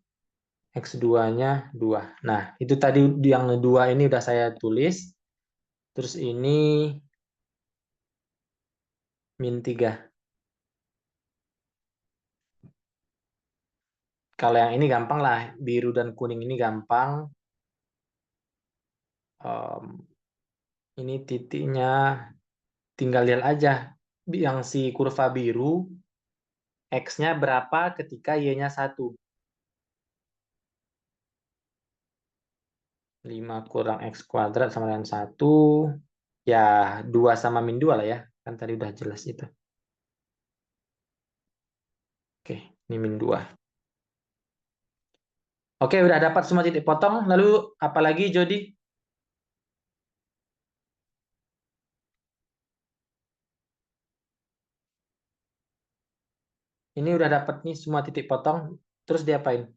X2-nya 2. Nah, itu tadi yang 2 ini udah saya tulis. Terus ini min 3. Kalau yang ini gampang lah. Biru dan kuning ini gampang. Em, ini titiknya tinggal lihat aja. Yang si kurva biru, X-nya berapa ketika Y-nya 1. 5 kurang X kuadrat sama dengan 1. Ya, 2 sama min 2 lah ya. Kan tadi udah jelas itu. Oke, ini min 2. Oke, udah dapat semua titik potong. Lalu apa lagi, Jody? Ini udah dapat nih semua titik potong. Terus diapain?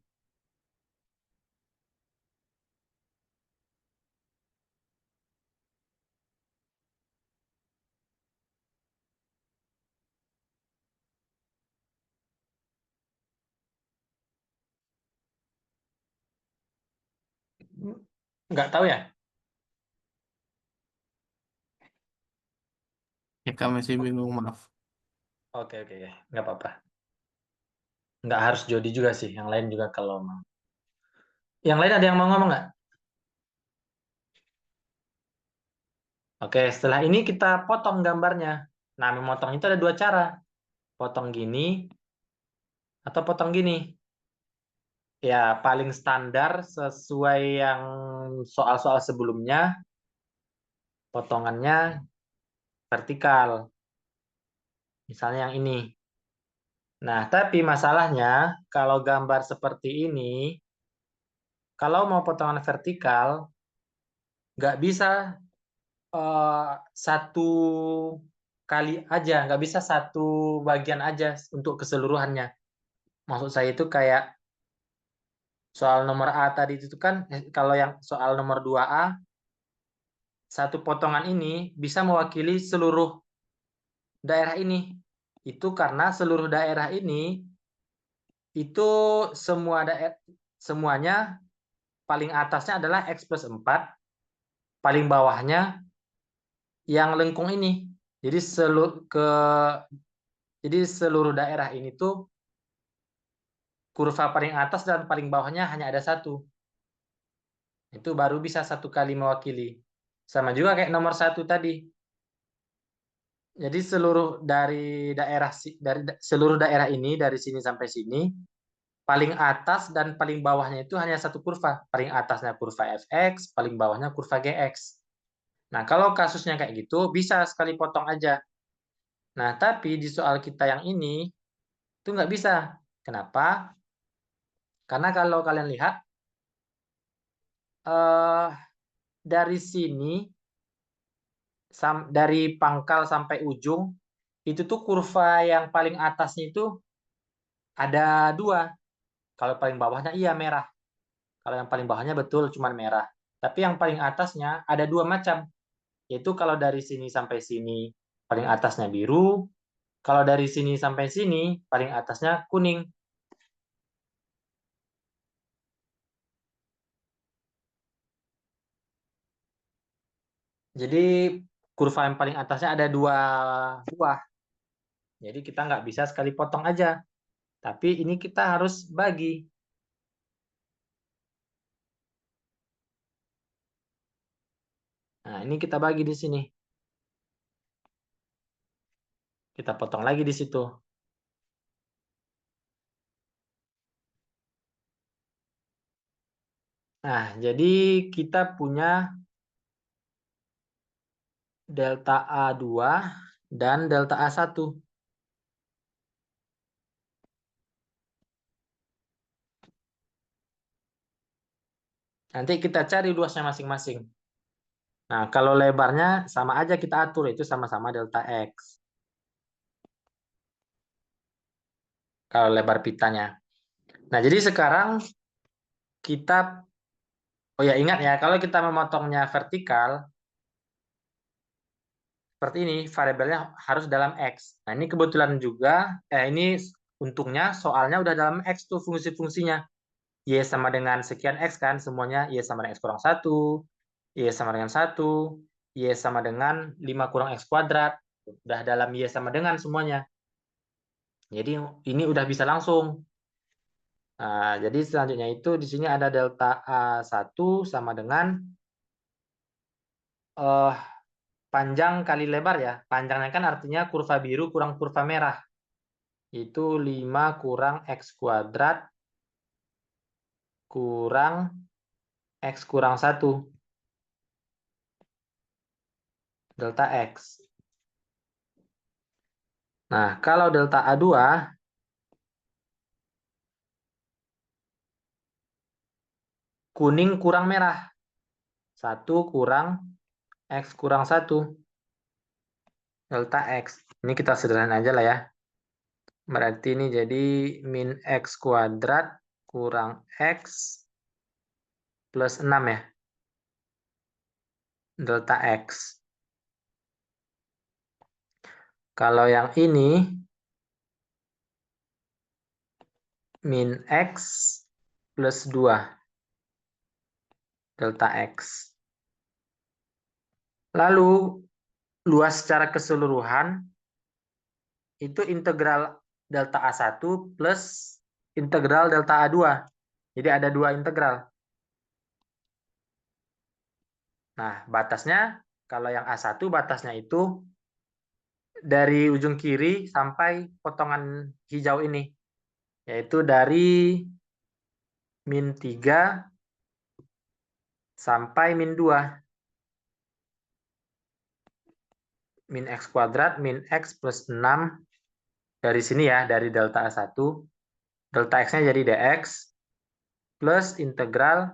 Nggak tahu ya? Ya kak masih bingung, maaf. Oke, oke, oke. Nggak apa-apa. Nggak harus Jody juga sih. Yang lain juga kalau mau. Yang lain ada yang mau ngomong nggak? Oke, setelah ini kita potong gambarnya. Nah, memotong itu ada dua cara. Potong gini atau potong gini. Ya, paling standar sesuai yang soal-soal sebelumnya, potongannya vertikal. Misalnya yang ini. Nah, tapi masalahnya kalau gambar seperti ini, kalau mau potongan vertikal, nggak bisa satu kali aja, nggak bisa satu bagian aja untuk keseluruhannya. Maksud saya itu kayak soal nomor A tadi itu kan, kalau yang soal nomor 2A, satu potongan ini bisa mewakili seluruh daerah ini. Itu karena seluruh daerah ini, itu semuanya paling atasnya adalah X plus 4, paling bawahnya yang lengkung ini. Jadi seluruh daerah ini tuh kurva paling atas dan paling bawahnya hanya ada satu. Itu baru bisa satu kali mewakili. Sama juga kayak nomor satu tadi. Jadi seluruh daerah ini dari sini sampai sini paling atas dan paling bawahnya itu hanya satu kurva. Paling atasnya kurva fx, paling bawahnya kurva gx. Nah, kalau kasusnya kayak gitu bisa sekali potong aja. Nah, tapi di soal kita yang ini itu nggak bisa. Kenapa? Karena kalau kalian lihat eh, dari sini dari pangkal sampai ujung itu tuh kurva yang paling atasnya itu ada dua. Kalau paling bawahnya iya merah. Kalau yang paling bawahnya betul cuman merah. Tapi yang paling atasnya ada dua macam. Yaitu kalau dari sini sampai sini paling atasnya biru. Kalau dari sini sampai sini paling atasnya kuning. Jadi kurva yang paling atasnya ada dua buah. Jadi kita nggak bisa sekali potong aja. Tapi ini kita harus bagi. Nah, ini kita bagi di sini. Kita potong lagi di situ. Nah, jadi kita punya delta A2 dan delta A1. Nanti kita cari luasnya masing-masing. Nah, kalau lebarnya sama aja kita atur, itu sama-sama delta X. Kalau lebar pitanya. Nah, jadi sekarang kita, oh ya ingat ya, kalau kita memotongnya vertikal, seperti ini, variabelnya harus dalam X. Nah, ini kebetulan juga, ini untungnya soalnya udah dalam X tuh fungsi-fungsinya. Y sama dengan sekian X kan, semuanya Y sama dengan X kurang 1, Y sama dengan 1, Y sama dengan 5 kurang X kuadrat. Udah dalam Y sama dengan semuanya. Jadi ini udah bisa langsung. Nah, jadi selanjutnya itu di sini ada delta A1 sama dengan eh, panjang kali lebar ya. Panjangnya kan artinya kurva biru kurang kurva merah. Itu 5 kurang X kuadrat kurang X kurang 1. Delta X. Nah, kalau delta A2, kuning kurang merah. 1 kurang X kurang 1. Delta X. Ini kita sederhanain aja lah ya. Berarti ini jadi min X kuadrat kurang X plus 6 ya. Delta X. Kalau yang ini min X plus 2. delta X. Lalu, luas secara keseluruhan itu integral delta A1 plus integral delta A2. Jadi ada dua integral. Nah, batasnya, kalau yang A1 batasnya itu dari ujung kiri sampai potongan hijau ini. Yaitu dari min 3 sampai min 2. Min X kuadrat, min X plus 6. Dari sini ya, dari delta A1. Delta X-nya jadi dx. Plus integral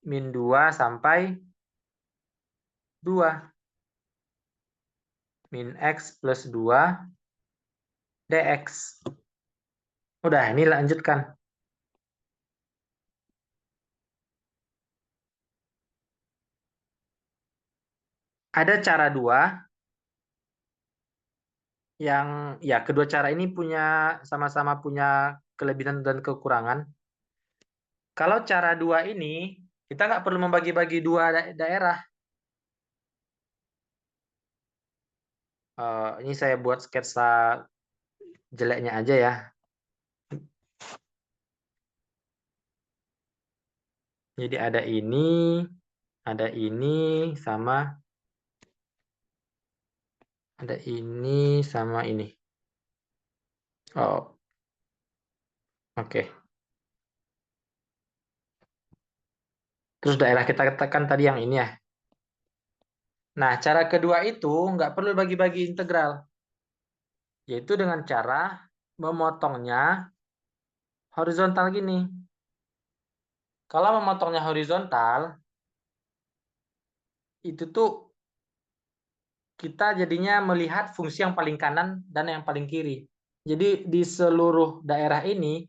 min 2 sampai 2. Min X plus 2 dx. Udah, ini lanjutkan. Ada cara dua yang ya kedua cara ini sama-sama punya kelebihan dan kekurangan. Kalau cara dua ini kita nggak perlu membagi-bagi dua daerah. Ini saya buat sketsa jeleknya aja ya. Jadi ada ini sama ini. Oh, oke. Terus daerah kita katakan tadi yang ini ya. Nah, cara kedua itu nggak perlu bagi-bagi integral. Yaitu dengan cara memotongnya horizontal gini. Kalau memotongnya horizontal, itu tuh kita jadinya melihat fungsi yang paling kanan dan yang paling kiri. Jadi di seluruh daerah ini,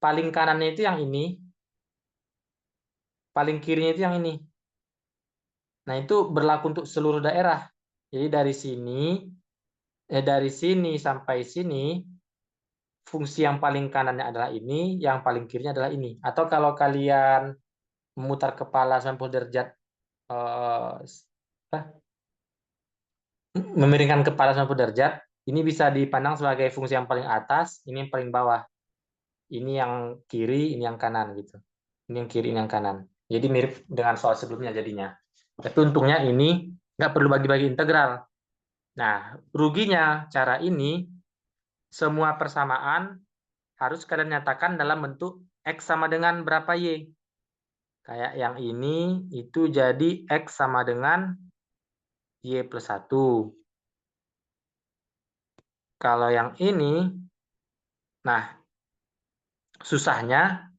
paling kanannya itu yang ini, paling kirinya itu yang ini. Nah, itu berlaku untuk seluruh daerah. Jadi dari sini sampai sini, fungsi yang paling kanannya adalah ini, yang paling kirinya adalah ini. Atau kalau kalian memutar kepala 90 derajat, memiringkan kepala 90 derajat, ini bisa dipandang sebagai fungsi yang paling atas, ini yang paling bawah. Ini yang kiri, ini yang kanan gitu. Ini yang kiri, ini yang kanan. Jadi mirip dengan soal sebelumnya jadinya. Tapi untungnya ini nggak perlu bagi-bagi integral. Nah, ruginya cara ini, semua persamaan harus kalian nyatakan dalam bentuk X sama dengan berapa Y. Kayak yang ini, itu jadi X sama dengan Y plus 1. Kalau yang ini, nah, susahnya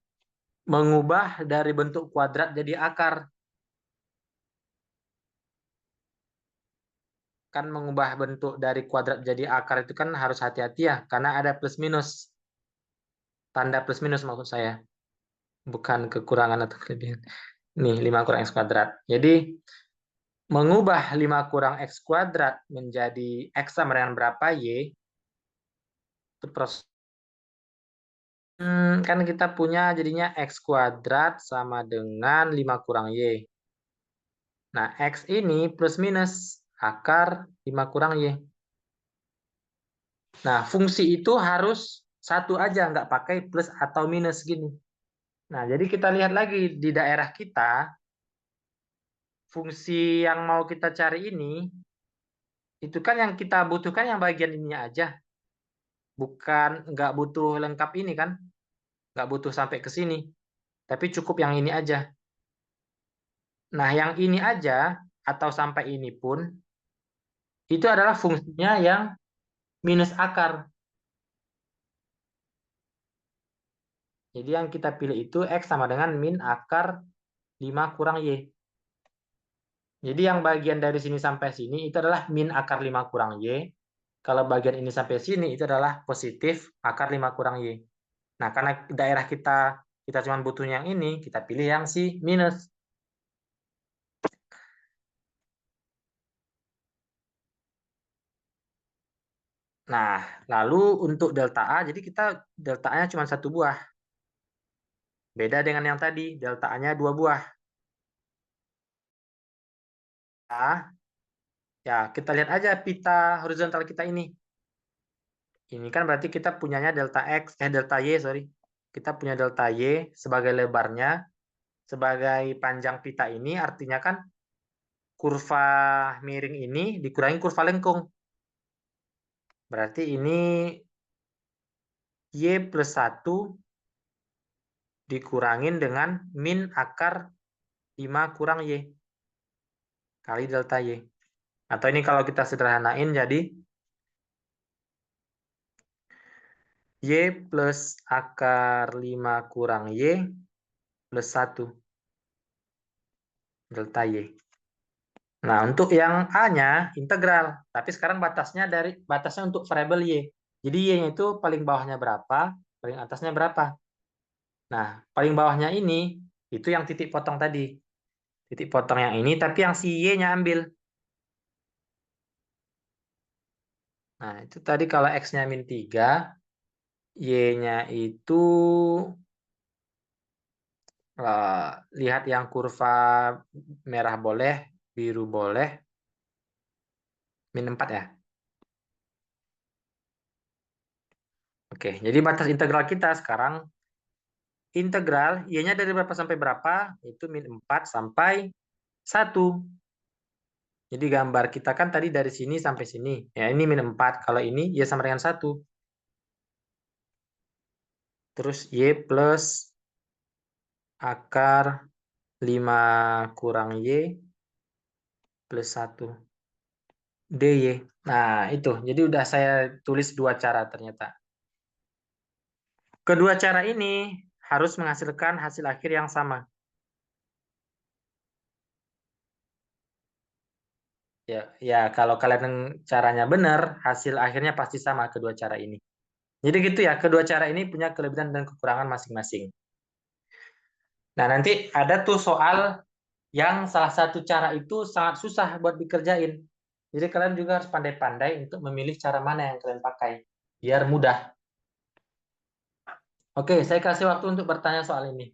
mengubah dari bentuk kuadrat jadi akar. Kan mengubah bentuk dari kuadrat jadi akar itu kan harus hati-hati ya, karena ada plus minus. Tanda plus minus maksud saya. Bukan kekurangan atau kelebihan. Nih, 5 kurang X kuadrat. Jadi, mengubah 5 kurang X kuadrat menjadi X sama dengan berapa Y, itu proses. Kan kita punya jadinya X kuadrat sama dengan 5 kurang Y. Nah, X ini plus minus akar 5 kurang Y. Nah, fungsi itu harus satu aja, nggak pakai plus atau minus gini. Nah, jadi kita lihat lagi di daerah kita, fungsi yang mau kita cari ini, itu kan yang kita butuhkan yang bagian ininya aja. Bukan, nggak butuh lengkap ini kan. Nggak butuh sampai ke sini. Tapi cukup yang ini aja. Nah, yang ini aja, atau sampai ini pun, itu adalah fungsinya yang minus akar. Jadi yang kita pilih itu X sama dengan min akar 5 kurang Y. Jadi yang bagian dari sini sampai sini itu adalah min akar 5 kurang Y. Kalau bagian ini sampai sini itu adalah positif akar 5 kurang Y. Nah, karena daerah kita cuma butuh yang ini, kita pilih yang si minus. Nah, lalu untuk delta A, jadi kita delta A-nya cuma satu buah. Beda dengan yang tadi, delta A-nya dua buah. ya kita lihat aja pita horizontal kita ini. Ini kan berarti kita punyanya delta X, delta Y, sorry. Kita punya delta Y sebagai lebarnya, sebagai panjang pita ini, artinya kan kurva miring ini dikurangi kurva lengkung. Berarti ini Y plus 1 dikurangin dengan min akar 5 kurang Y kali delta Y. Atau ini kalau kita sederhanain jadi Y plus akar 5 kurang Y plus 1 delta Y. Nah, untuk yang A-nya integral, tapi sekarang batasnya untuk variabel Y. Jadi Y-nya itu paling bawahnya berapa, paling atasnya berapa. Nah, paling bawahnya ini itu yang titik potong tadi. Titik potong yang ini, tapi yang si Y-nya ambil. Nah, itu tadi kalau X-nya min 3, Y-nya itu lihat yang kurva merah boleh, biru boleh, min 4 ya. Oke, jadi batas integral kita sekarang integral Y-nya dari berapa sampai berapa? Itu min 4 sampai 1. Jadi gambar kita kan tadi dari sini sampai sini. Ya, ini min 4. Kalau ini Y sama dengan 1. Terus Y plus akar 5 kurang Y plus 1 DY. Nah, itu. Jadi udah saya tulis dua cara ternyata. Kedua cara ini harus menghasilkan hasil akhir yang sama. Ya, ya kalau kalian caranya benar, hasil akhirnya pasti sama kedua cara ini. Jadi gitu ya, kedua cara ini punya kelebihan dan kekurangan masing-masing. Nah, nanti ada tuh soal yang salah satu cara itu sangat susah buat dikerjain. Jadi kalian juga harus pandai-pandai untuk memilih cara mana yang kalian pakai, biar mudah. Oke, saya kasih waktu untuk bertanya soal ini.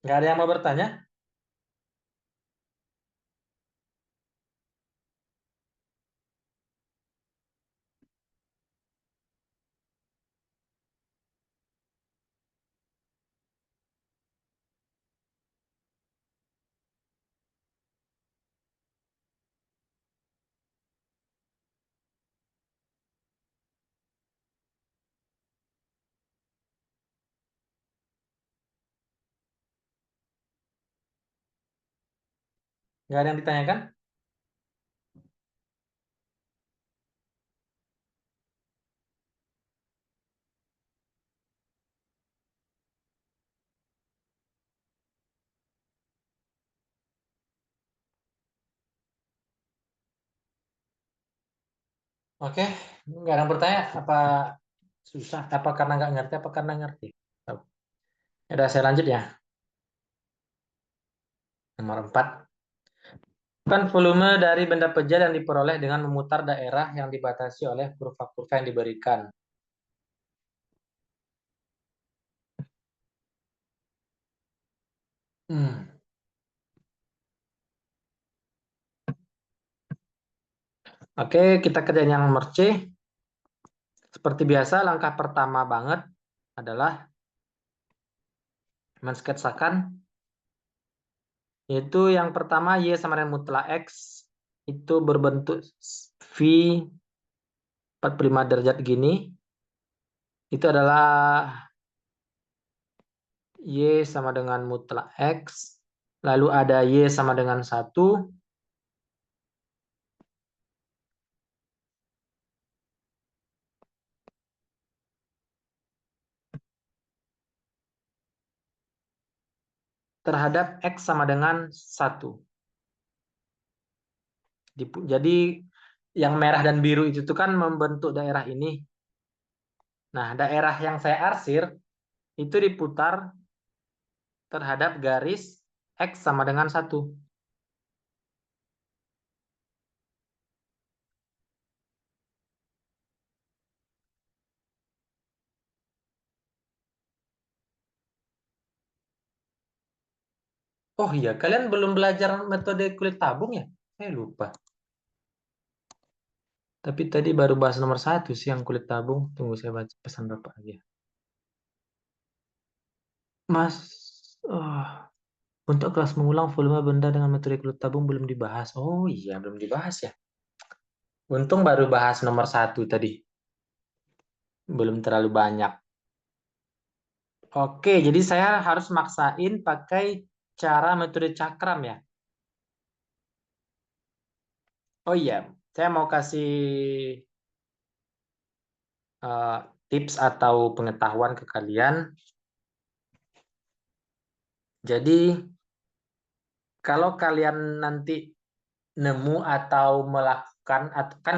Nggak ada yang mau bertanya? Nggak ada yang ditanyakan? Oke, nggak ada yang bertanya. Apa susah? Apa karena nggak ngerti? Apa karena ngerti? Ya udah, saya lanjut ya. Nomor 4. Kan volume dari benda pejal yang diperoleh dengan memutar daerah yang dibatasi oleh kurva-kurva yang diberikan. Hmm. Oke, kita kerjain yang nomor C. Seperti biasa, langkah pertama banget adalah mensketsakan. Yaitu yang pertama, Y sama dengan mutlak X itu berbentuk V 45 derajat gini, itu adalah Y sama dengan mutlak X, lalu ada Y sama dengan 1, terhadap X sama dengan 1. Jadi yang merah dan biru itu tuh kan membentuk daerah ini. Nah, daerah yang saya arsir itu diputar terhadap garis X sama dengan 1. Oh iya, kalian belum belajar metode kulit tabung ya? Saya lupa. Tapi tadi baru bahas nomor 1 sih yang kulit tabung. Tunggu saya baca pesan Bapak aja. Mas, oh, untuk kelas mengulang volume benda dengan metode kulit tabung belum dibahas. Oh iya, belum dibahas ya. Untung baru bahas nomor 1 tadi. Belum terlalu banyak. Oke, jadi saya harus maksain pakai cara metode cakram ya. Oh iya, saya mau kasih eh, tips atau pengetahuan ke kalian. Jadi, kalau kalian nanti nemu atau melakukan, atau kan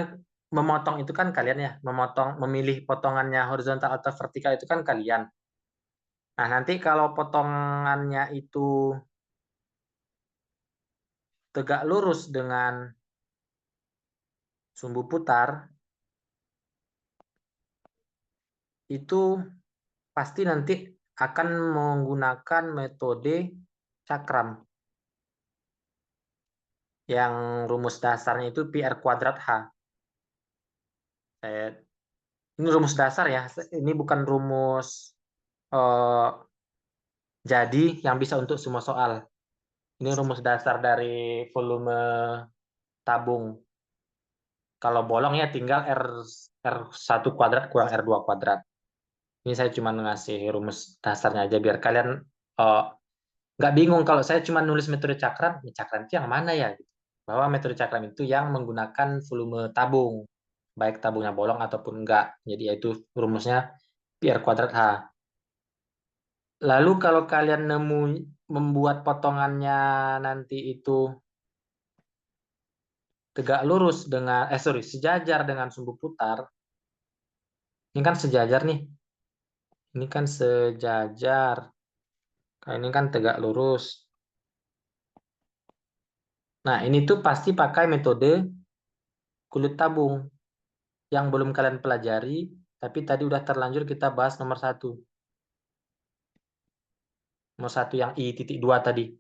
memotong itu kan kalian ya, memotong, memilih potongannya horizontal atau vertikal itu kan kalian. Nah, nanti kalau potongannya itu tegak lurus dengan sumbu putar, itu pasti nanti akan menggunakan metode cakram yang rumus dasarnya itu pi r kuadrat H. Ini rumus dasar ya, ini bukan rumus eh, jadi yang bisa untuk semua soal. Ini rumus dasar dari volume tabung. Kalau bolong ya tinggal R1 kuadrat kurang R2 kuadrat. Ini saya cuma ngasih rumus dasarnya aja biar kalian eh, nggak bingung kalau saya cuma nulis metode cakram, ya cakram itu yang mana ya? Bahwa metode cakram itu yang menggunakan volume tabung, baik tabungnya bolong ataupun enggak. Jadi yaitu rumusnya pi r kuadrat H. Lalu kalau kalian nemu membuat potongannya nanti itu tegak lurus dengan sejajar dengan sumbu putar. Ini kan sejajar nih. Ini kan sejajar. Nah, ini kan tegak lurus. Nah, ini tuh pasti pakai metode kulit tabung yang belum kalian pelajari, tapi tadi udah terlanjur kita bahas nomor 1. Nomor 1 yang I.2 tadi.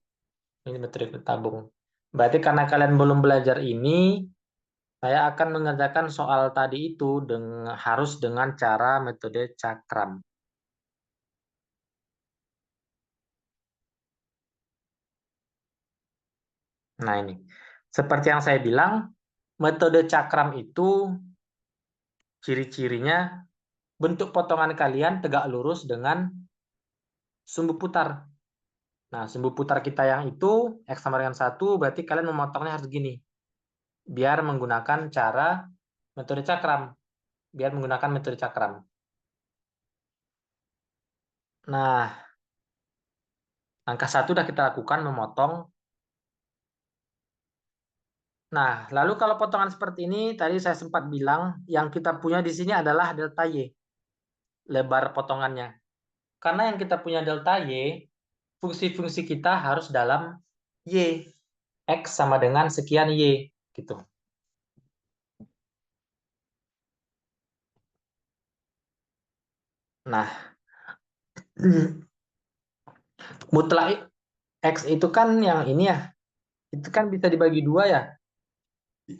Ini metode kulit tabung. Berarti karena kalian belum belajar ini, saya akan mengerjakan soal tadi itu harus dengan cara metode cakram. Nah ini, seperti yang saya bilang, metode cakram itu ciri-cirinya bentuk potongan kalian tegak lurus dengan sumbu putar. Nah, sumbu putar kita yang itu, X sama dengan 1, berarti kalian memotongnya harus gini. Biar menggunakan cara metode cakram. Biar menggunakan metode cakram. Nah, langkah 1 sudah kita lakukan, memotong. Nah, lalu kalau potongan seperti ini, tadi saya sempat bilang, yang kita punya di sini adalah delta Y, lebar potongannya. Karena yang kita punya delta Y, fungsi-fungsi kita harus dalam Y. X sama dengan sekian Y. Gitu. Nah, mutlak X itu kan yang ini ya, itu kan bisa dibagi dua ya.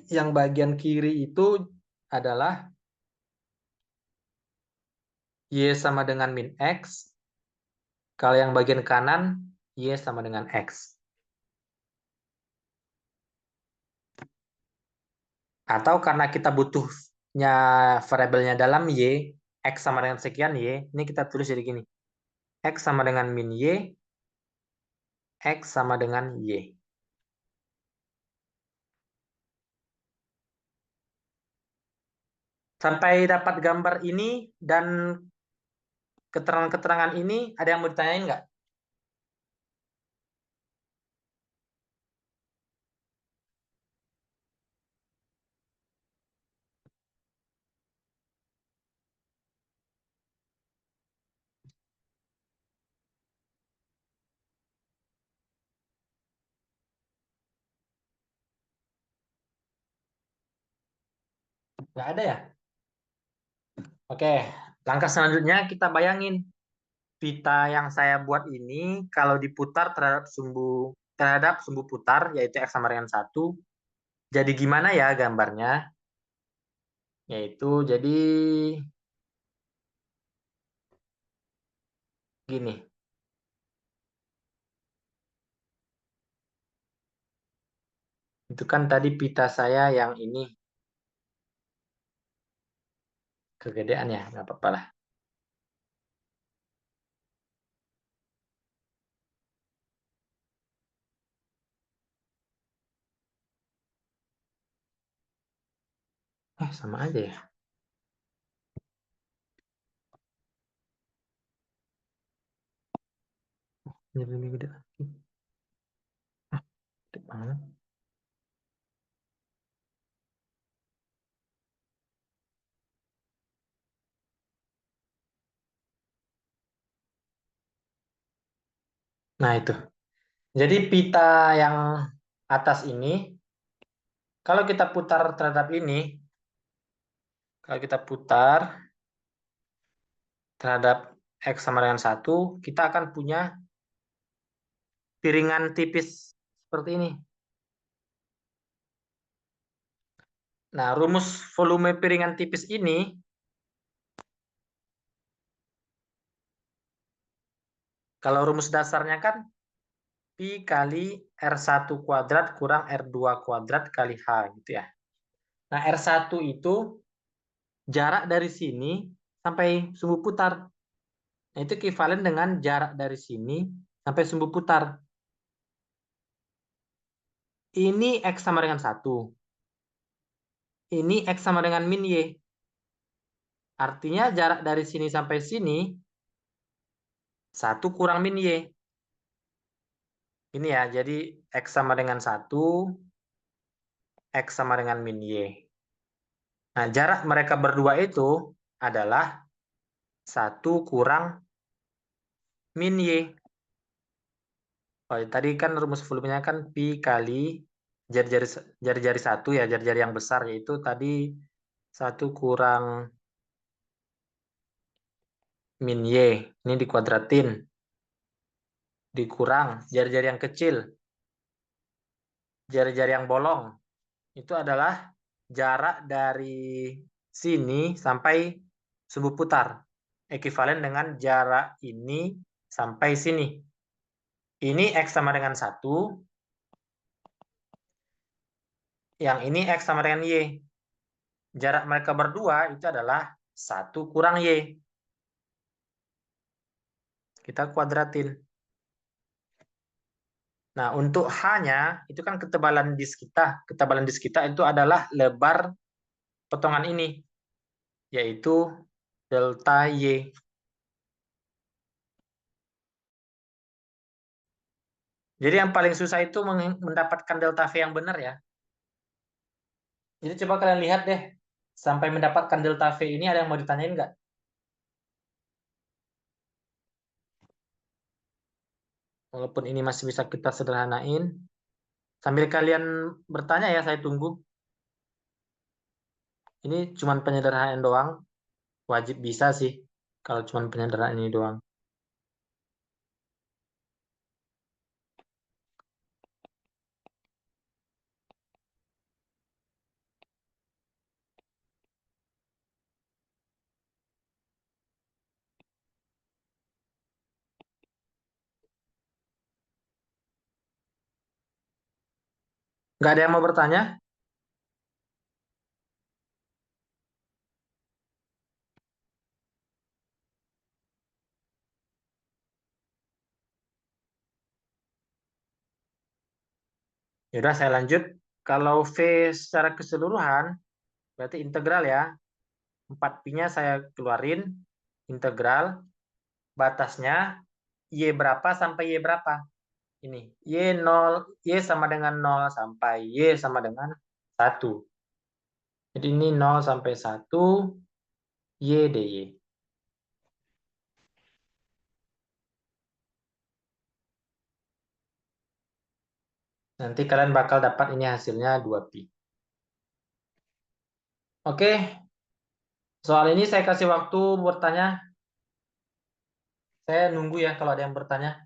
Yang bagian kiri itu adalah Y sama dengan min X. Kalau yang bagian kanan, Y sama dengan X. Atau karena kita butuhnya variabelnya dalam Y, X sama dengan sekian Y, ini kita tulis jadi gini. X sama dengan min Y, X sama dengan Y. Sampai dapat gambar ini dan keterangan-keterangan ini, ada yang mau ditanyain nggak? Nggak ada ya? Oke, langkah selanjutnya kita bayangin. Pita yang saya buat ini kalau diputar terhadap sumbu putar, yaitu X sama dengan 1, jadi gimana ya gambarnya? Yaitu jadi gini. Itu kan tadi pita saya yang ini kegedean ya, nggak apa-apa lah. Sama aja ya. Jadi lebih gede lagi. Gede banget. Nah itu. Jadi pita yang atas ini, kalau kita putar terhadap ini, kalau kita putar terhadap X sama dengan 1, kita akan punya piringan tipis seperti ini. Nah, rumus volume piringan tipis ini, kalau rumus dasarnya kan Pi kali R1 kuadrat kurang R2 kuadrat kali H gitu ya. Nah, R1 itu jarak dari sini sampai sumbu putar. Nah, itu ekivalen dengan jarak dari sini sampai sumbu putar. Ini X sama dengan 1. Ini X sama dengan min Y. Artinya jarak dari sini sampai sini 1 kurang min Y. Ini ya, jadi X sama dengan 1, X sama dengan min Y. Nah, jarak mereka berdua itu adalah 1 kurang min Y. Oh, tadi kan rumus volumenya kan pi kali jari-jari jari-jari satu ya, jari-jari yang besar yaitu tadi 1 kurang min Y. Ini dikuadratin. Dikurang jari-jari yang kecil, jari-jari yang bolong. Itu adalah jarak dari sini sampai sumbu putar. Ekivalen dengan jarak ini sampai sini. Ini X sama dengan 1, yang ini X sama dengan Y. Jarak mereka berdua itu adalah 1 kurang Y. Kita kuadratin. Nah, untuk H-nya, itu kan ketebalan disk kita. Ketebalan disk kita itu adalah lebar potongan ini, yaitu delta Y. Jadi yang paling susah itu mendapatkan delta V yang benar ya. Jadi coba kalian lihat deh, sampai mendapatkan delta V ini ada yang mau ditanyain nggak? Walaupun ini masih bisa kita sederhanain. Sambil kalian bertanya ya, saya tunggu. Ini cuma penyederhanaan doang. Wajib bisa sih kalau cuma penyederhanaan ini doang. Nggak ada yang mau bertanya? Yaudah, saya lanjut. Kalau V secara keseluruhan, berarti integral ya. 4pi-nya saya keluarin, integral, batasnya Y berapa sampai Y berapa? Ini, Y sama dengan 0 sampai Y sama dengan 1. Jadi ini 0 sampai 1, Y dy. Nanti kalian bakal dapat ini hasilnya 2pi. Oke, soal ini saya kasih waktu bertanya. Saya nunggu ya kalau ada yang bertanya.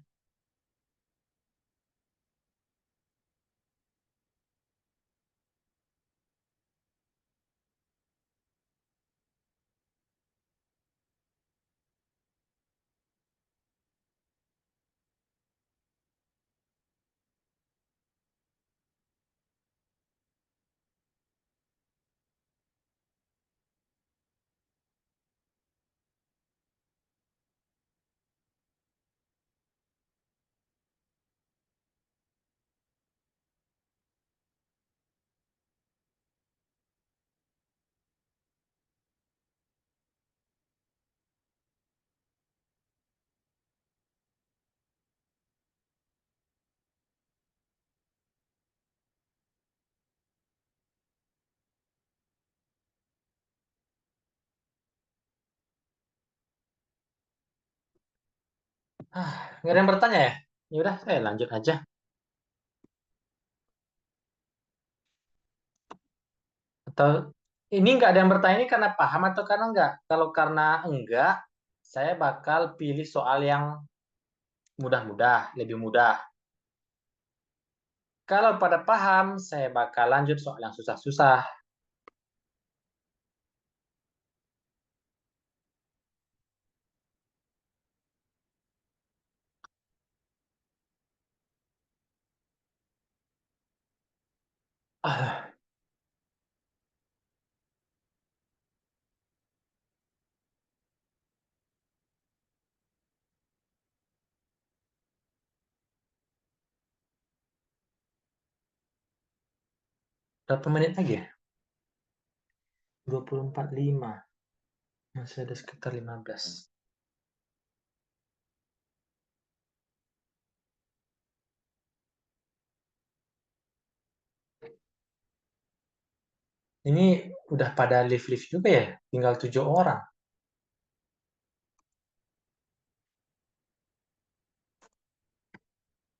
Nggak ada yang bertanya ya? Ya udah, saya lanjut aja. Atau ini nggak ada yang bertanya ini karena paham atau karena enggak? Kalau karena enggak, saya bakal pilih soal yang mudah-mudah, lebih mudah. Kalau pada paham, saya bakal lanjut soal yang susah-susah. Ah, berapa menit lagi ya? 24:05. Masih ada sekitar 15. Ini udah pada live-live juga ya? Tinggal 7 orang.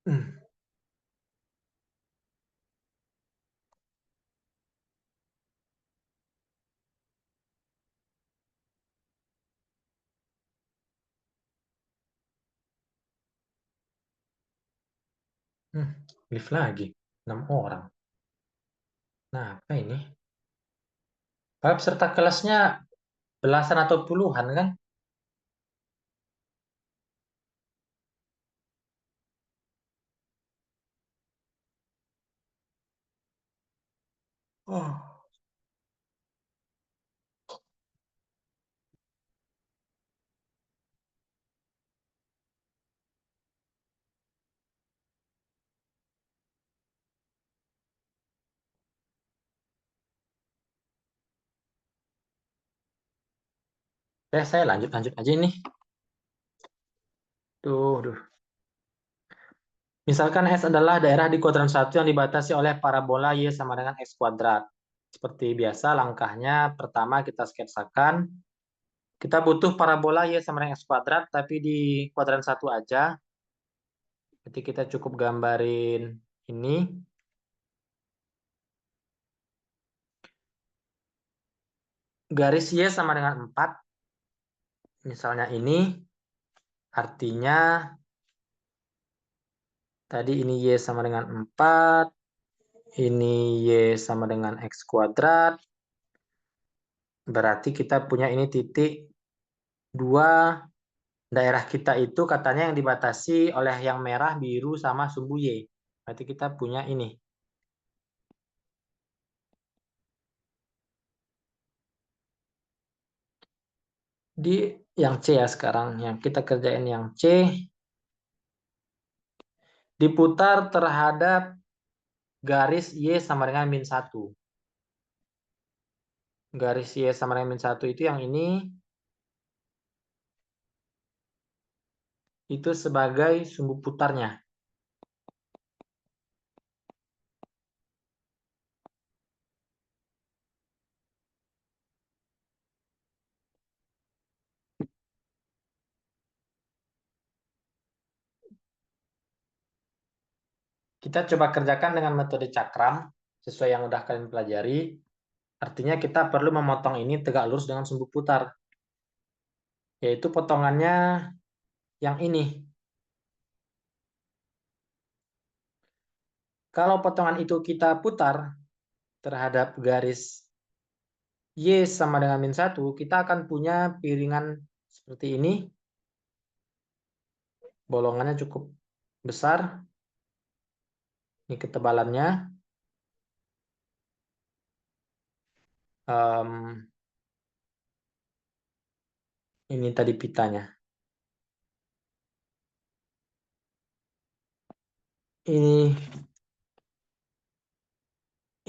Hmm. Hmm. Live lagi. 6 orang. Nah, apa ini? Padahal peserta kelasnya belasan atau puluhan kan? Oh. Saya lanjut aja ini. Duh. Misalkan S adalah daerah di kuadran 1 yang dibatasi oleh parabola Y sama dengan X kuadrat. Seperti biasa, langkahnya pertama kita sketsakan. Kita butuh parabola Y sama dengan X kuadrat, tapi di kuadran 1 aja. Jadi kita cukup gambarin ini. Garis Y sama dengan 4. Misalnya ini, artinya tadi ini Y sama dengan 4. Ini Y sama dengan X kuadrat. Berarti kita punya ini titik 2. Daerah kita itu katanya yang dibatasi oleh yang merah, biru, sama sumbu Y. Berarti kita punya ini. Di yang C ya sekarang. Yang kita kerjain yang C. Diputar terhadap garis Y sama dengan min 1. Garis Y sama dengan min 1 itu yang ini, itu sebagai sumbu putarnya. Kita coba kerjakan dengan metode cakram, sesuai yang udah kalian pelajari. Artinya kita perlu memotong ini tegak lurus dengan sumbu putar. Yaitu potongannya yang ini. Kalau potongan itu kita putar terhadap garis Y sama dengan min 1, kita akan punya piringan seperti ini. Bolongannya cukup besar. Ini ketebalannya. Em, ini tadi pitanya.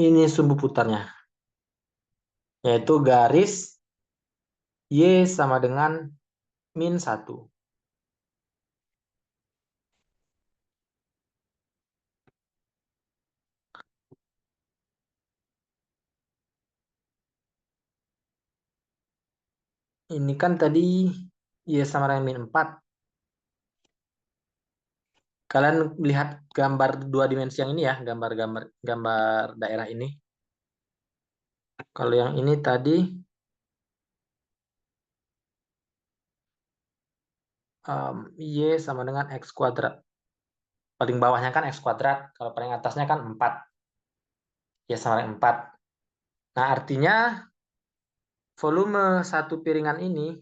Ini sumbu putarnya. Yaitu garis Y sama dengan min 1. Ini kan tadi Y sama dengan min 4. Kalian lihat gambar dua dimensi yang ini ya, gambar daerah ini. Kalau yang ini tadi Y sama dengan X kuadrat. Paling bawahnya kan X kuadrat, kalau paling atasnya kan 4. Y sama dengan 4. Nah, artinya volume satu piringan ini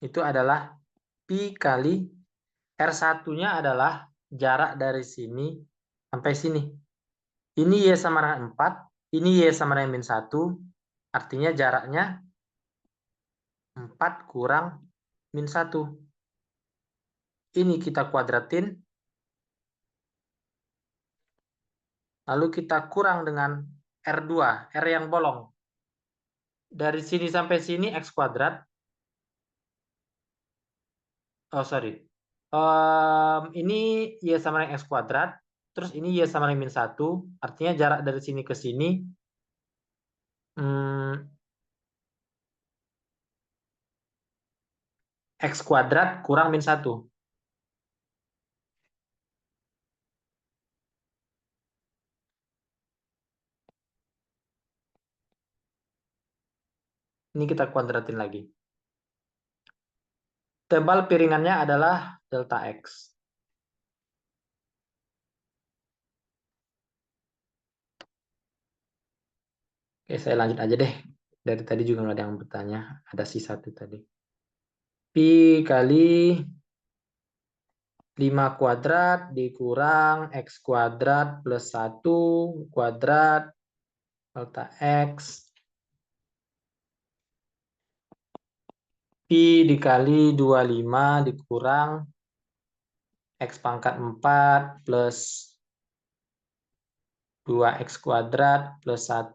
itu adalah Pi kali R1-nya adalah jarak dari sini sampai sini. Ini Y sama dengan 4, ini Y sama dengan min 1, artinya jaraknya 4 kurang min 1. Ini kita kuadratin, lalu kita kurang dengan R2, R yang bolong. Dari sini sampai sini X kuadrat. Oh, sorry. Ini Y sama dengan X kuadrat, terus ini Y sama dengan min 1, artinya jarak dari sini ke sini hmm, X kuadrat kurang min 1. Ini kita kuadratin lagi. Tebal piringannya adalah delta X. Oke, saya lanjut aja deh. Dari tadi juga nggak ada yang bertanya. Ada sisa satu tadi. Pi kali 5 kuadrat dikurang X kuadrat plus 1 kuadrat delta X. Pi dikali 25 dikurang X pangkat 4 plus 2X kuadrat plus 1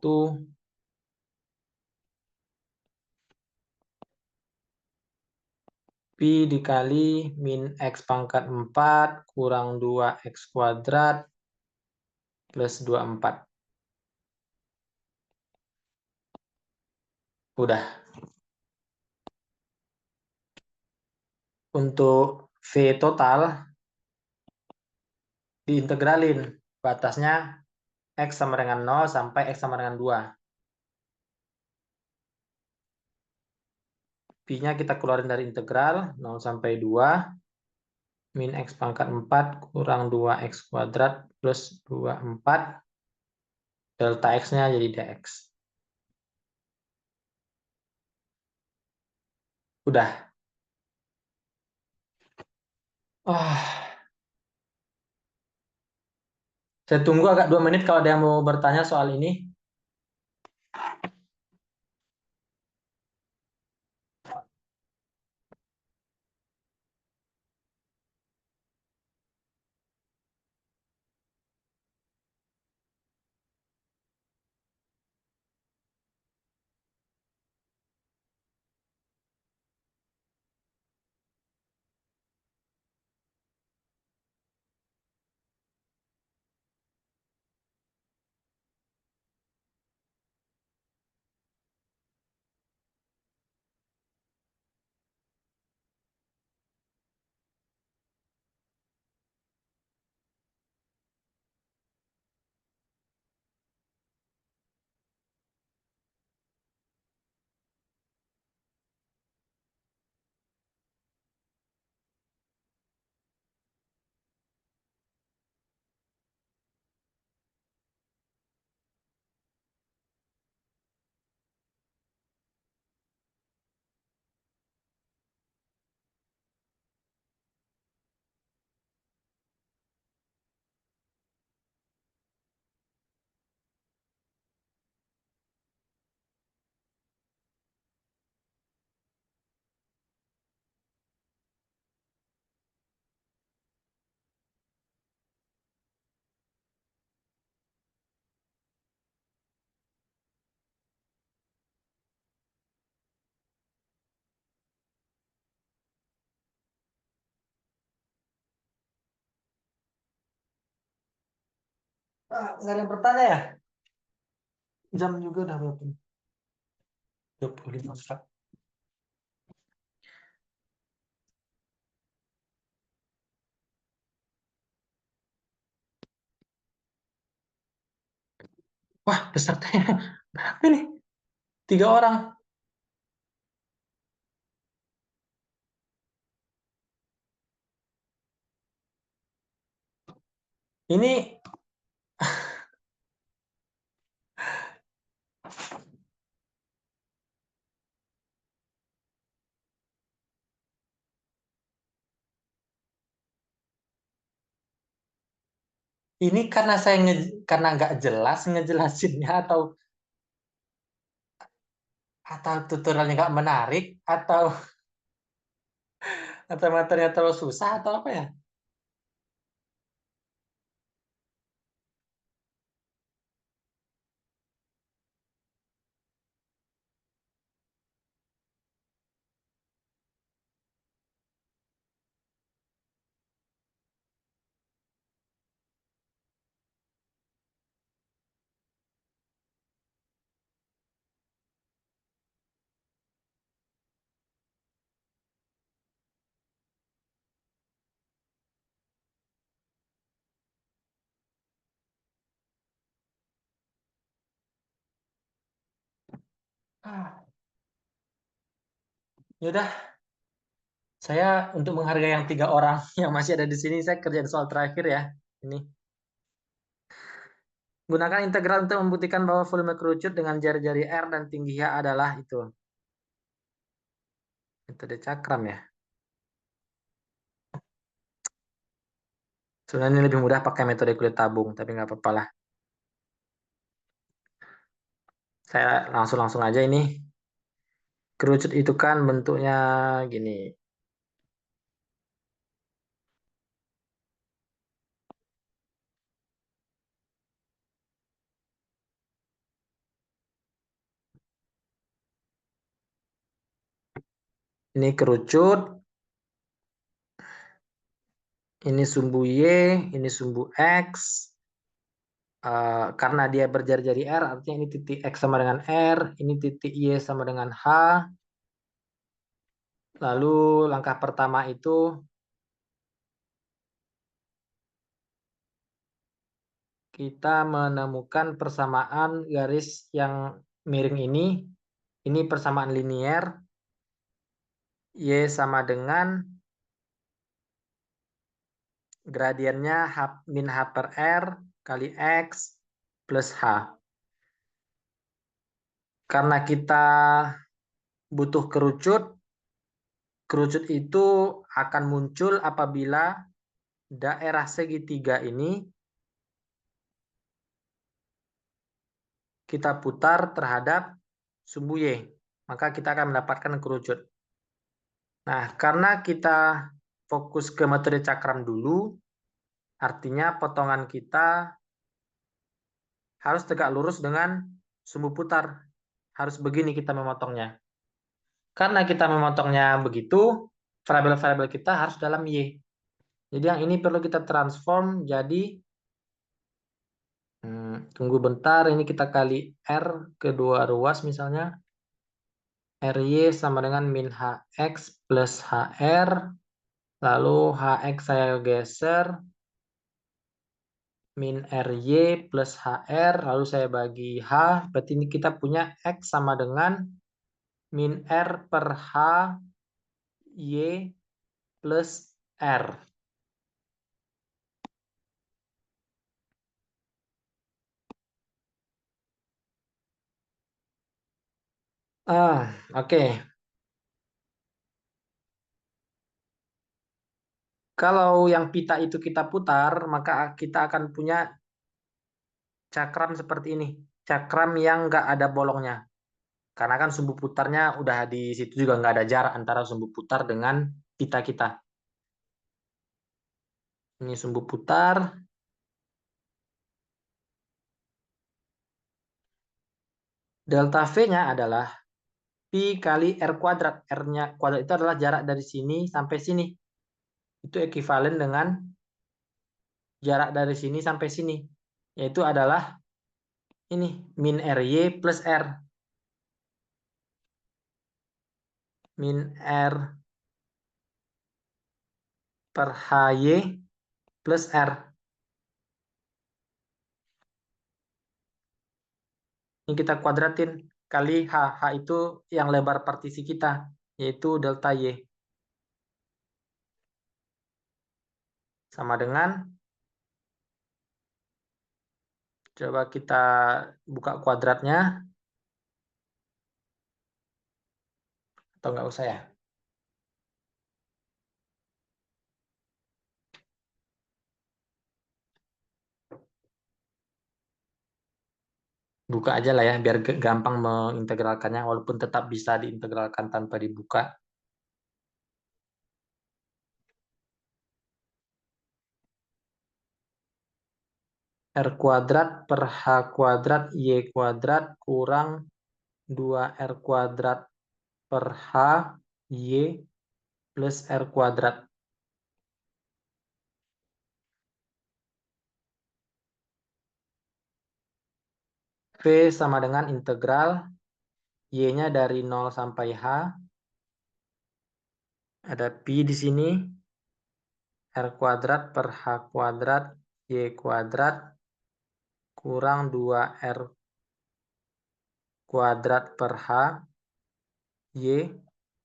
Pi dikali min X pangkat 4 kurang 2X kuadrat plus 24. Udah. Untuk V total diintegralin. Batasnya X sama dengan 0 sampai X sama dengan 2. Pi-nya kita keluarin dari integral 0 sampai 2. Min X pangkat 4 kurang 2X kuadrat plus 24. Delta X-nya jadi dx. Udah. Oh, saya tunggu agak 2 menit kalau ada yang mau bertanya soal ini. Nggak ada yang bertanya ya? Jam juga udah berapa? 25 Kak. Wah, pesertanya berapa nih? 3 orang. Ini ini karena karena nggak jelas ngejelasinnya atau tutorialnya nggak menarik atau materinya terlalu susah atau apa ya? Ah, yaudah, saya untuk menghargai yang 3 orang yang masih ada di sini, saya kerjain soal terakhir ya. Ini gunakan integral untuk membuktikan bahwa volume kerucut dengan jari-jari R dan tinggi H adalah itu. Metode cakram ya. Sebenarnya ini lebih mudah pakai metode kulit tabung, tapi nggak apa-apa lah. Saya langsung aja ini. Kerucut itu kan bentuknya gini. Ini kerucut, ini sumbu Y, ini sumbu X. Karena dia berjari-jari R, artinya ini titik X sama dengan R, ini titik Y sama dengan H. Lalu langkah pertama itu kita menemukan persamaan garis yang miring ini. Ini persamaan linier. Y sama dengan gradiennya min H per R kali X plus H. Karena kita butuh kerucut, kerucut itu akan muncul apabila daerah segitiga ini kita putar terhadap sumbu Y. Maka kita akan mendapatkan kerucut. Nah, karena kita fokus ke metode cakram dulu, artinya potongan kita harus tegak lurus dengan sumbu putar. Harus begini kita memotongnya. Karena kita memotongnya begitu, variabel-variabel kita harus dalam Y. Jadi yang ini perlu kita transform jadi, tunggu bentar, ini kita kali R kedua ruas misalnya. RY sama dengan min HX plus HR. Lalu HX saya geser. Min RY plus HR. Lalu saya bagi H. Berarti ini kita punya X sama dengan min R per H Y plus R. Oke. Kalau yang pita itu kita putar, maka kita akan punya cakram seperti ini. Cakram yang nggak ada bolongnya. Karena kan sumbu putarnya udah di situ juga nggak ada jarak antara sumbu putar dengan pita kita. Ini sumbu putar. Delta V-nya adalah pi kali R kuadrat. R-nya kuadrat itu adalah jarak dari sini sampai sini. Itu ekuivalen dengan jarak dari sini sampai sini. yaitu adalah ini, min RY plus R. Min R per HY plus R. Ini kita kuadratin kali H. H itu yang lebar partisi kita, yaitu delta Y. Sama dengan, coba kita buka kuadratnya, atau nggak usah ya? Buka aja lah ya, biar gampang mengintegralkannya, walaupun tetap bisa diintegralkan tanpa dibuka. R kuadrat per H kuadrat Y kuadrat kurang 2R kuadrat per H Y plus R kuadrat. V sama dengan integral Y-nya dari 0 sampai H. Ada Pi di sini. R kuadrat per H kuadrat Y kuadrat kurang 2R kuadrat per H Y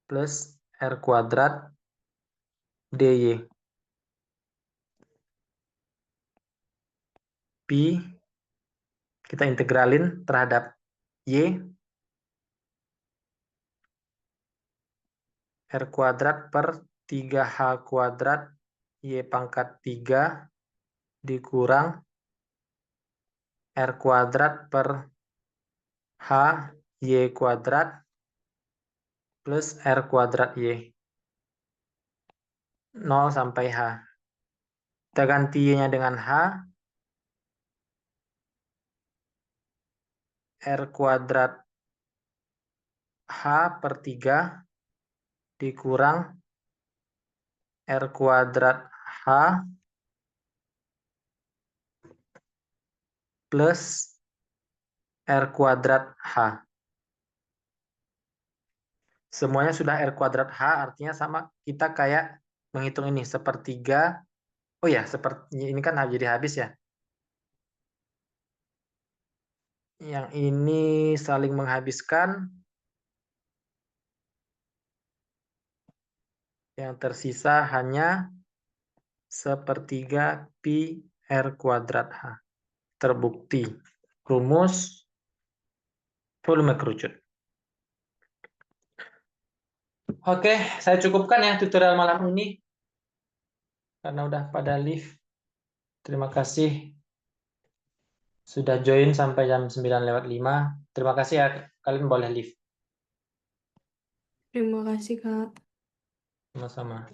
plus R kuadrat DY. Pi kita integralin terhadap Y. R kuadrat per 3H kuadrat Y pangkat 3 dikurang R kuadrat per H Y kuadrat plus R kuadrat Y. 0 sampai H. Kita ganti Y-nya dengan H. R kuadrat H per 3 dikurang R kuadrat H plus R kuadrat H. Semuanya sudah R kuadrat H, artinya sama kita kayak menghitung ini, sepertiga. Oh ya, seperti ini kan jadi habis ya. Yang ini saling menghabiskan. Yang tersisa hanya sepertiga pi R kuadrat H. Terbukti. Rumus volume kerucut. Oke, saya cukupkan ya tutorial malam ini. Karena udah pada live. Terima kasih sudah join sampai jam 9:05. Terima kasih ya, kalian boleh live. Terima kasih, Kak. Sama-sama.